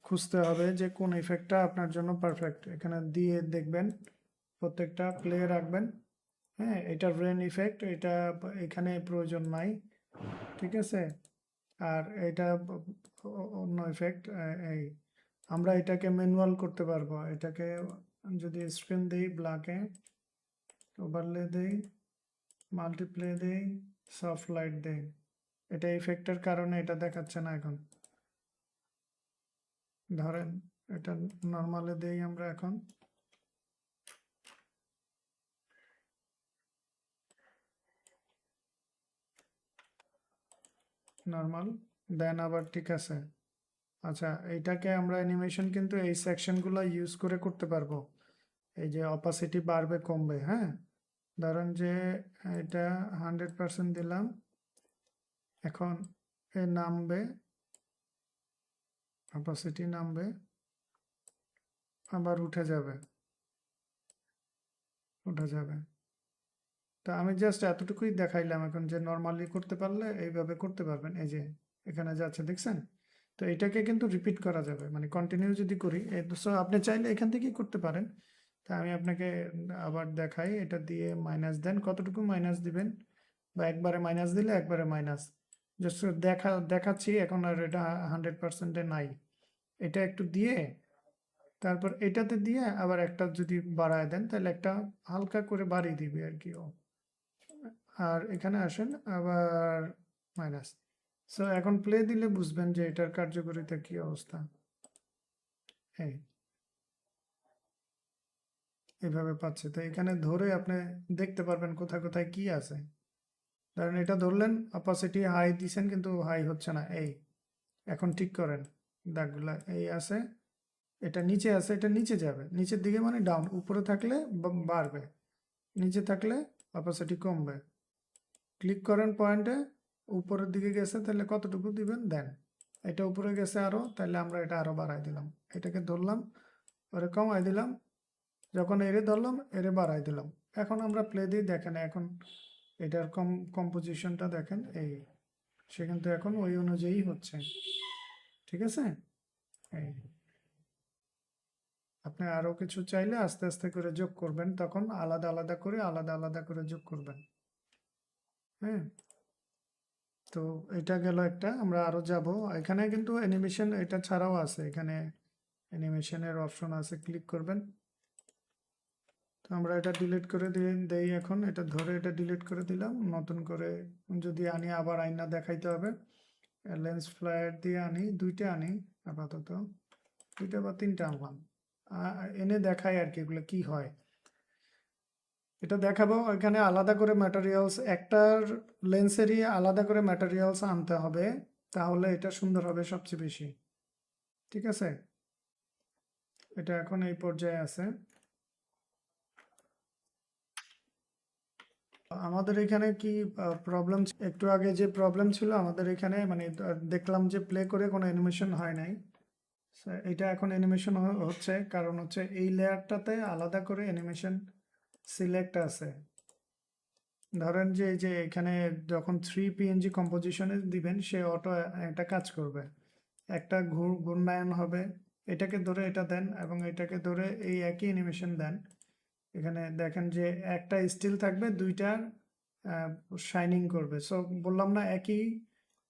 খুঁজতে হবে যে কোন ইফেক্টটা আপনার জন্য পারফেক্ট, এখানে দিয়ে দেখবেন, প্রত্যেকটা প্লে রাখবেন। হ্যাঁ, এটা রেন ইফেক্ট, এটা এখানে প্রয়োজন নাই। ঠিক আছে, আর এটা অন্য ইফেক্ট, এই আমরা এটাকে ম্যানুয়াল করতে পারবো। এটাকে যদি স্ক্রিন দেই, ব্ল্যাকে ওভারলে দেই, মাল্টিপ্লে দেই, সফট লাইট দেই, এটা ইফেক্টের কারণে এটা দেখাচ্ছে না এখন। ধরেন এটা নর্মালে দেই আমরা এখন, নর্মাল দেন আবার ঠিক আছে। আচ্ছা, এইটাকে আমরা অ্যানিমেশন কিন্তু এই সেকশনগুলো ইউজ করে করতে পারবো। এই যে অপাসিটি বাড়বে কমবে, হ্যাঁ। ধরেন যে এটা 100% দিলাম, এখন এ নামবে, অপাসিটি নামবে, আবার উঠে যাবে, উঠে যাবে। তো আমি জাস্ট এতটুকুই দেখাইলাম এখন, যে নর্মালি করতে পারলে এইভাবে করতে পারবেন। এই যে এখানে যাচ্ছে, দেখছেন? তো এটাকে কিন্তু রিপিট করা যাবে, মানে কন্টিনিউ যদি করি, সো আপনি চাইলে এখান থেকেই করতে পারেন। তা আমি আপনাকে আবার দেখাই, এটা দিয়ে মাইনাস দেন, কতটুকু মাইনাস দিবেন, বা একবারে মাইনাস দিলে একবারে মাইনাস, জাস্ট দেখাচ্ছি। এখন আর এটা 100%-এ নাই, এটা একটু দিয়ে তারপর এটাতে দিয়ে আবার একটা যদি বাড়ায় দেন, তাহলে একটা হালকা করে বাড়িয়ে দিবে আর কি ও। আর এখানে আসেন আবার মাইনাস। সো এখন প্লে দিলে বুঝবেন যে এটার কার্যকারিতা কি অবস্থা। এই এইভাবে পাচ্ছে। তো এখানে ধরে আপনি দেখতে পারবেন কোথায় কোথায় কি আছে। ধরেন এটা ধরলেন, অপাসিটি হাই দিছেন কিন্তু হাই হচ্ছে না। এই এখন ঠিক করেন দাগগুলা, এই আছে, এটা নিচে আছে, এটা নিচে যাবে, নিচের দিকে মানে ডাউন, উপরে থাকলে বাড়বে, নিচে থাকলে অপাসিটি কমবে। ক্লিক করেন পয়েন্টে, উপরের দিকে গেছে, তাহলে কতটুকু দিবেন দেন। এটা উপরে গেছে আরো, তাহলে আমরা এটা আরো বাড়াই দিলাম। এটাকে ধরলাম, ওরে কমাই দিলাম, যখন এরে ধরলাম এরে বাড়াই দিলাম। এখন আমরা প্লে দিয়ে দেখেন, এখন এটার কম্পোজিশনটা দেখেন, এই সে কিন্তু এখন ওই অনুযায়ী হচ্ছে। ঠিক আছে। এই আপনি আরো কিছু চাইলে আস্তে আস্তে করে যোগ করবেন, তখন আলাদা আলাদা করে আলাদা আলাদা করে যোগ করবেন। হ্যাঁ, তো এটা গেল একটা। আমরা আরো যাব, এখানে কিন্তু অ্যানিমেশন এটা ছাড়াও আছে, এখানে অ্যানিমেশনের অপশন আছে, ক্লিক করবেন। তো আমরা এটা ডিলিট করে দেই এখন, এটা ধরে এটা ডিলিট করে দিলাম। নতুন করে যদি আনি, আবার আইনা দেখাইতে হবে। লেন্স ফ্লায়ার দিয়ে আনি, দুইটা আনি আপাতত, দুইটা বা তিনটা আনলাম, এনে দেখাই আর কি এগুলো কি হয়। এটা দেখাবো, এখানে আলাদা করে ম্যাটেরিয়ালস, একটার লেন্সেরই আলাদা করে ম্যাটেরিয়ালস আনতে হবে, তাহলে এটা সুন্দর হবে সবচেয়ে বেশি। ঠিক আছে, এটা এখন এই পর্যায়ে আছে। আমাদের এখানে কি প্রবলেম, একটু আগে যে প্রবলেম ছিল আমাদের এখানে, মানে দেখলাম যে প্লে করে কোনো অ্যানিমেশন হয় নাই। এটা এখন অ্যানিমেশন হচ্ছে, কারণ হচ্ছে এই লেয়ারটাতে আলাদা করে অ্যানিমেশন সিলেক্ট আছে। ধরেন যে এই যে এখানে যখন 3 PNG কম্পোজিশনে দিবেন, সে অটো একটা কাজ করবে, একটা ঘূর্ণায়ন হবে। এটাকে ধরে এটা দেন এবং এটাকে ধরে এই একই অ্যানিমেশন দেন। এখানে দেখেন যে একটা স্টিল থাকবে, দুইটা শাইনিং করবে। সো বললাম না, একই,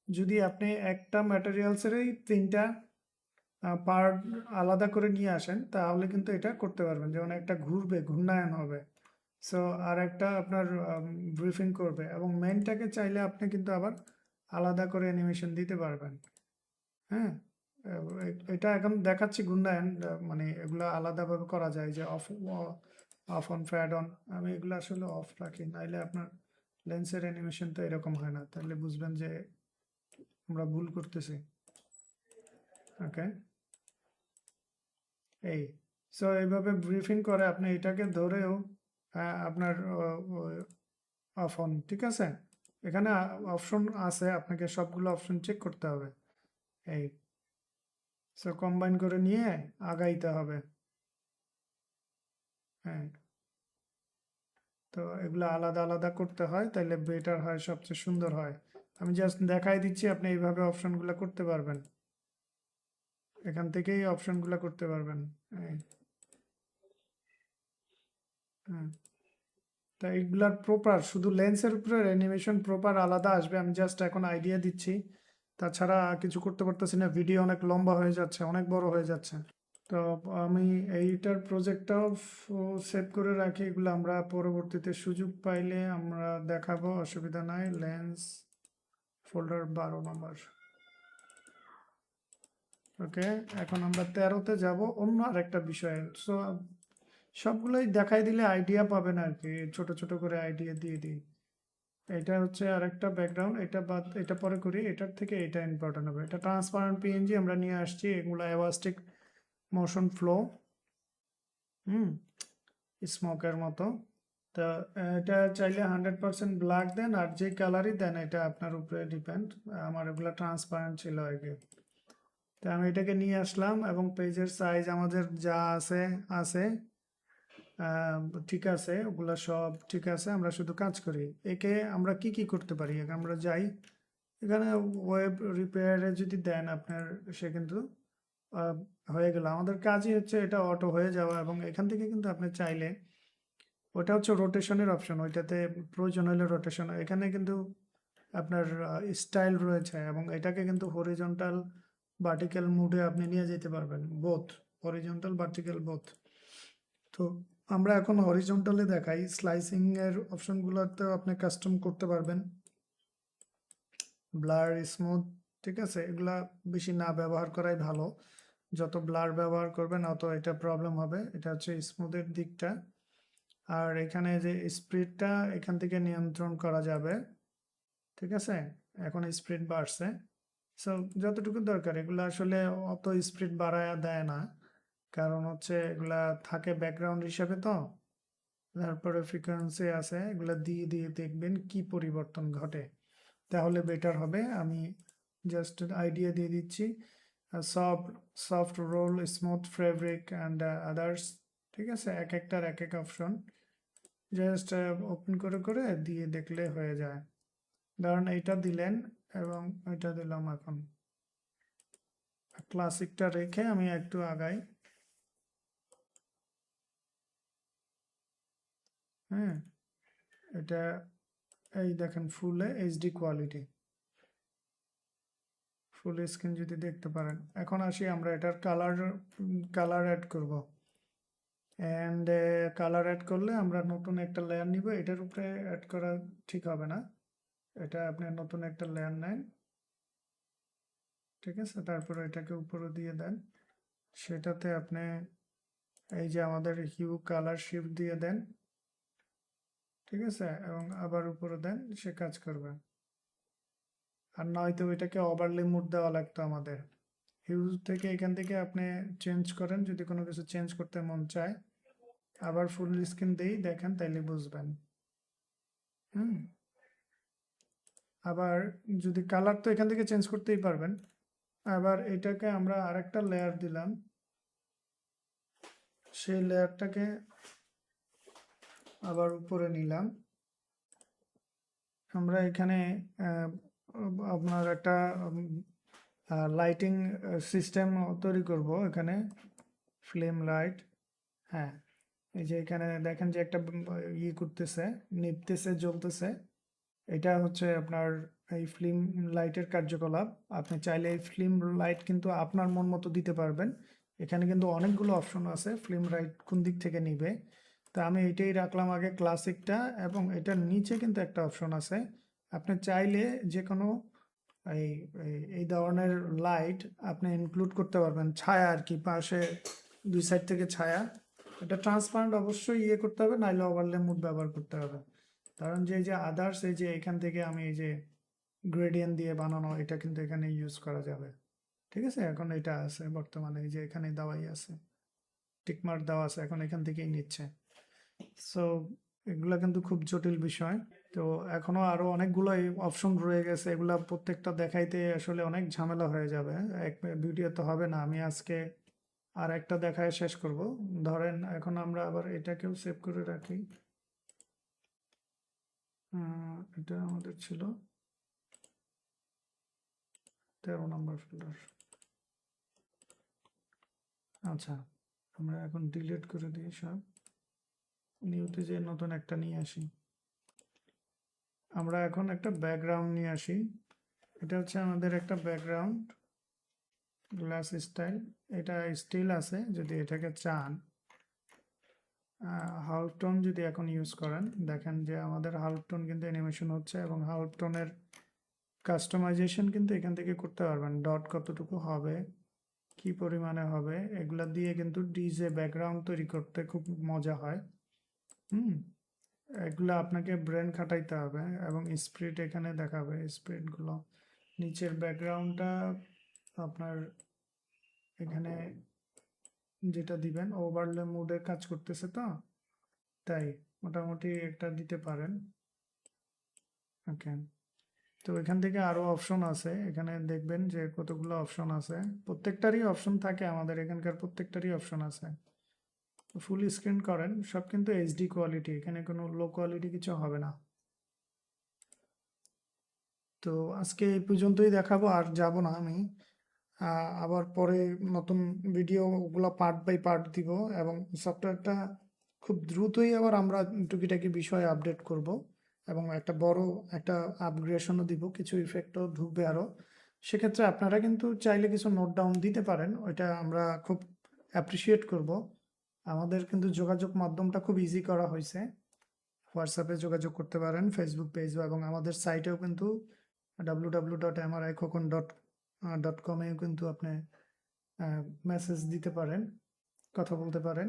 যদি আপনি একটা ম্যাটেরিয়ালসেরই তিনটা পার্ট আলাদা করে নিয়ে আসেন, তাহলে কিন্তু এটা করতে পারবেন। যেমন একটা ঘুরবে, ঘূর্ণায়ন হবে, সো আর একটা আপনার ব্রিফিং করবে, এবং মেনটাকে চাইলে আপনি কিন্তু আবার আলাদা করে অ্যানিমেশন দিতে পারবেন। হ্যাঁ, এটা এখন দেখাচ্ছি ঘূর্ণায়ন, মানে এগুলো আলাদাভাবে করা যায়, যে of of on fad on. আমি এগুলো আসলে অফ রাখি, নাইলে আপনার লেন্সের অ্যানিমেশন তো এরকম হয় না, তাহলে বুঝবেন যে আমরা ভুল করতেছি। ওকে, এই সো এইভাবে ব্রিফিং করে আপনি এটাকে ধরেও আপনার অফ অন। ঠিক আছে, এখানে অপশন আছে, আপনাকে সবগুলো অপশন চেক করতে হবে। এই সো কম্বাইন করে নিয়ে আগাইতে হবে। হ্যাঁ, তো এগুলো আলাদা আলাদা করতে হয়, তাইলে বেটার হয়, সবচেয়ে সুন্দর হয়। আমি জাস্ট দেখাই দিচ্ছি, আপনি এইভাবে অপশনগুলো করতে পারবেন, এখান থেকেই অপশনগুলো করতে পারবেন। হ্যাঁ, তা এগুলার প্রপার শুধু লেন্সের উপরে অ্যানিমেশন প্রপার আলাদা আসবে। আমি জাস্ট এখন আইডিয়া দিচ্ছি, তাছাড়া কিছু করতে পারতেছি না, ভিডিও অনেক লম্বা হয়ে যাচ্ছে, অনেক বড় হয়ে যাচ্ছে। তো আমি এইটার প্রজেক্টটাও সেভ করে রাখি, এগুলো আমরা পরবর্তীতে সুযোগ পাইলে আমরা দেখাবো, অসুবিধা নাই। লেন্স ফোল্ডার 12 নম্বর। ওকে, এখন আমরা 13তে যাব, অন্য আরেকটা বিষয়। সো সবগুলোই দেখাই দিলে আইডিয়া পাবেন আর কি, ছোট ছোট করে আইডিয়া দিয়ে দিই। এটা হচ্ছে আরেকটা ব্যাকগ্রাউন্ড, এটা বাদ, এটা পরে করি, এটার থেকে এটা ইম্পর্টেন্ট হবে। এটা ট্রান্সপারেন্ট পিএনজি আমরা নিয়ে আসছি, এগুলো অ্যাওয়াস্টিক মোশন ফ্লো, স্মোকের মতো। তা এটা চাইলে 100% ব্ল্যাক দেন, আর যে কালারই দেন এটা আপনার উপরে ডিপেন্ড। আমার এগুলো ট্রান্সপারেন্ট ছিল আগে। তো আমি এটাকে নিয়ে আসলাম এবং পেজের সাইজ আমাদের যা আছে আছে ঠিক আছে, ওগুলা সব ঠিক আছে। আমরা শুধু কাজ করি। একে আমরা কি কি করতে পারি, আমরা যাই এখানে ওয়েব রিপেয়ারে যদি দেন আপনার, সে কিন্তু হয়ে গেল। আমাদের কাজই হচ্ছে এটা অটো হয়ে যাওয়া, এবং এখান থেকে কিন্তু আপনি চাইলে, ওটা হচ্ছে রোটেশনের অপশন, ওইটাতে প্রয়োজন হলে রোটেশন। এখানে কিন্তু আপনার স্টাইল রয়েছে, এবং এটাকে কিন্তু হরিজন্টাল ভার্টিক্যাল মুডে আপনি নিয়ে যেতে পারবেন, বোথ হরিজন্টাল ভার্টিক্যাল বোথ। তো আমরা এখন হরিজন্টালে দেখাই। স্লাইসিং এর অপশনগুলোতেও আপনি কাস্টম করতে পারবেন, ব্লার, স্মুথ, ঠিক আছে। এগুলা বেশি না ব্যবহার করাই ভালো, যত ব্লার ব্যবহার করবেন অত এটা প্রবলেম হবে। এটা হচ্ছে স্মুথের দিকটা। আর এখানে যে স্পিডটা এখান থেকে নিয়ন্ত্রণ করা যাবে, ঠিক আছে। এখন স্পিড বাড়ছে, সো যতটুকু দরকার। এগুলো আসলে অত স্পিড বাড়ায় দেয় না, কারণ হচ্ছে এগুলা থাকে ব্যাকগ্রাউন্ড হিসাবে। তো তারপরে ফ্রিকোয়েন্সি আছে, এগুলা দিয়ে দিয়ে দেখবেন কি পরিবর্তন ঘটে, তাহলে বেটার হবে। আমি জাস্ট আইডিয়া দিয়ে দিচ্ছি। Soft soft roll, smooth fabric and others, ঠিক আছে। এক একটার এক এক অপশন, জাস্ট ওপেন করে করে দিয়ে দেখলে হয়ে যায়। ধরেন এইটা দিলেন এবং এটা দিলাম। এখন ক্লাসিকটা রেখে আমি একটু আগাই। হ্যাঁ, এটা এই দেখেন ফুলে এইচডি কোয়ালিটি, ফুল স্ক্রিন যদি দেখতে পারেন। এখন আসি আমরা এটার কালার অ্যাড করব। অ্যান্ড কালার অ্যাড করলে আমরা নতুন একটা লেয়ার নিব। এটার উপরে অ্যাড করা ঠিক হবে না, এটা আপনি নতুন একটা লেয়ার নেন, ঠিক আছে। তারপরে এটাকে উপরে দিয়ে দেন, সেটাতে আপনি এই যে আমাদের হিউ কালার শিফট দিয়ে দেন, ঠিক আছে, এবং আবার উপরে দেন, সে কাজ করবে। আর নয়তো এটাকে ওভারলে মুড দেওয়া লাগতো আমাদের। হিউজ থেকে এখান থেকে আপনি চেঞ্জ করেন যদি কোনো কিছু চেঞ্জ করতে মন চায়। আবার ফুল স্ক্রিন দিয়েই দেখেন, তাইলে বুঝবেন। হুম, আবার যদি কালার তো এখান থেকে চেঞ্জ করতেই পারবেন। আবার এটাকে আমরা আরেকটা লেয়ার দিলাম, সেই লেয়ারটাকে আবার উপরে নিলাম। আমরা এখানে আপনার একটা লাইটিং সিস্টেম তৈরি করব এখানে, ফ্লেম লাইট। হ্যাঁ, এই যে এখানে দেখেন যে একটা ইয়ে করতেছে, নিপতেছে, জ্বলতেছে। এটা হচ্ছে আপনার এই ফিল্ম লাইটের কার্যকলাপ। আপনি চাইলে এই ফিল্ম লাইট কিন্তু আপনার মন মতো দিতে পারবেন। এখানে কিন্তু অনেকগুলো অপশন আছে, ফিল্ম লাইট কোন দিক থেকে নিবে। তা আমি এটাই রাখলাম আগে, ক্লাসিকটা। এবং এটার নিচে কিন্তু একটা অপশন আছে, আপনি চাইলে যে কোনো এই এই ধরনের লাইট আপনি ইনক্লুড করতে পারবেন, ছায়া আর কি, পাশে দুই সাইড থেকে ছায়া। এটা ট্রান্সপারেন্ট অবশ্যই ইয়ে করতে হবে, নাইলে ওভারলে মুড ব্যবহার করতে হবে। কারণ যে যে আদার্স, এই যে এখান থেকে আমি এই যে গ্রেডিয়েন্ট দিয়ে বানানো, এটা কিন্তু এখানে ইউজ করা যাবে, ঠিক আছে। এখন এটা আছে বর্তমানে, এই যে এখানে দেওয়াই আছে, টিকমার্ক দেওয়া আছে, এখন এখান থেকেই নিচ্ছে। সো এগুলা কিন্তু খুব জটিল বিষয়। তো এখনো আরো অনেকগুলো অপশন রয়ে গেছে, এগুলা প্রত্যেকটা দেখাইতে আসলে অনেক ঝামেলা হয়ে যাবে, এক ভিডিও তো হবে না। আমি আজকে আর একটা দেখায় শেষ করব। ধরেন এখন আমরা আবার এটাকেও সেভ করে রাখি। এটা আমাদের ছিল 13 নম্বর ফোল্ডার। আচ্ছা, আমরা এখন ডিলিট করে দিই সব, নিউতে যে নতুন একটা নিয়ে আসি। আমরা এখন একটা ব্যাকগ্রাউন্ড নিয়ে আসি, এটা হচ্ছে আমাদের একটা ব্যাকগ্রাউন্ড গ্লাস স্টাইল, এটা স্টিল আছে। যদি এটাকে চান হাল্ফ টোন যদি এখন ইউজ করেন, দেখেন যে আমাদের হাল্ফ টোন কিন্তু অ্যানিমেশন হচ্ছে, এবং হাল্ফ টোনের কাস্টমাইজেশন কিন্তু এখান থেকে করতে পারবেন। ডট কতটুকু হবে, কি পরিমাণে হবে, এগুলা দিয়ে কিন্তু ডিজে ব্যাকগ্রাউন্ড তৈরি করতে খুব মজা হয়। এগুলো আপনাকে ব্রেন খাটাইতে হবে, এবং স্প্রিট এখানে দেখাবে স্প্রিটগুলো। নিচের ব্যাকগ্রাউন্ডটা আপনার এখানে যেটা দিবেন ওভারলে মোডে কাজ করতেছে, তো তাই মোটামুটি একটা দিতে পারেন। ওকে, তো এখান থেকে আরো অপশন আছে, এখানে দেখবেন যে কতগুলো অপশন আছে, প্রত্যেকটারই অপশন থাকে, আমাদের এখানকার প্রত্যেকটারই অপশন আছে। ফুল স্ক্রিন করেন, সব কিন্তু এইচডি কোয়ালিটি, এখানে কোনো লো কোয়ালিটি কিছু হবে না। তো আজকে এই পর্যন্তই দেখাবো, আর যাব না আমি। আবার পরে নতুন ভিডিও ওগুলো পার্ট বাই পার্ট দিব, এবং সফটওয়্যারটা খুব দ্রুতই আবার আমরা টুকিটাকি বিষয়ে আপডেট করব, এবং একটা বড় একটা আপগ্রেডেশনও দিব, কিছু ইফেক্টও ঢুকবে আরও। সেক্ষেত্রে আপনারা কিন্তু চাইলে কিছু নোট ডাউন দিতে পারেন, ওইটা আমরা খুব অ্যাপ্রিসিয়েট করব। আমাদের কিন্তু যোগাযোগ মাধ্যমটা খুব ইজি করা হয়েছে, হোয়াটসঅ্যাপে যোগাযোগ করতে পারেন, ফেসবুক পেজও, এবং আমাদের সাইটেও কিন্তু www.mrikhokon.com-এও কিন্তু আপনি মেসেজ দিতে পারেন, কথা বলতে পারেন,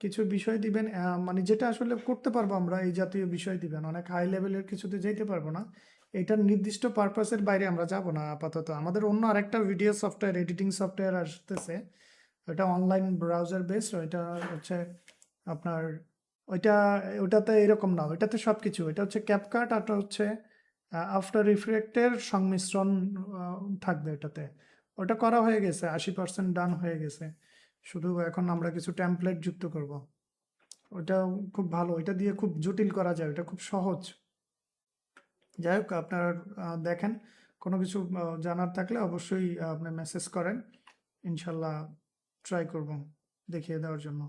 কিছু বিষয় দিবেন, মানে যেটা আসলে করতে পারবো আমরা এই জাতীয় বিষয় দিবেন। অনেক হাই লেভেলের কিছুতে যেতে পারবো না, এটার নির্দিষ্ট পারপাসের বাইরে আমরা যাব না আপাতত। আমাদের অন্য আরেকটা ভিডিও সফটওয়্যার, এডিটিং সফটওয়্যার আসতেছে, ওটা অনলাইন ব্রাউজার বেসড, ওইটা হচ্ছে আপনার ওইটা, ওটাতে এরকম না, ওইটাতে সব কিছু, এটা হচ্ছে ক্যাপকাট, আর হচ্ছে আফটার ইফেক্টের সংমিশ্রণ থাকবে এটাতে। ওটা করা হয়ে গেছে, 80% ডান হয়ে গেছে, শুধু এখন আমরা কিছু টেমপ্লেট যুক্ত করব। ওটা খুব ভালো, এটা দিয়ে খুব জটিল করা যায়, ওটা খুব সহজ। যাই হোক, আপনার দেখেন, কোনো কিছু জানার থাকলে অবশ্যই আপনি মেসেজ করেন, ইনশাল্লাহ ট্রাই করব দেখিয়ে দেওয়ার জন্য।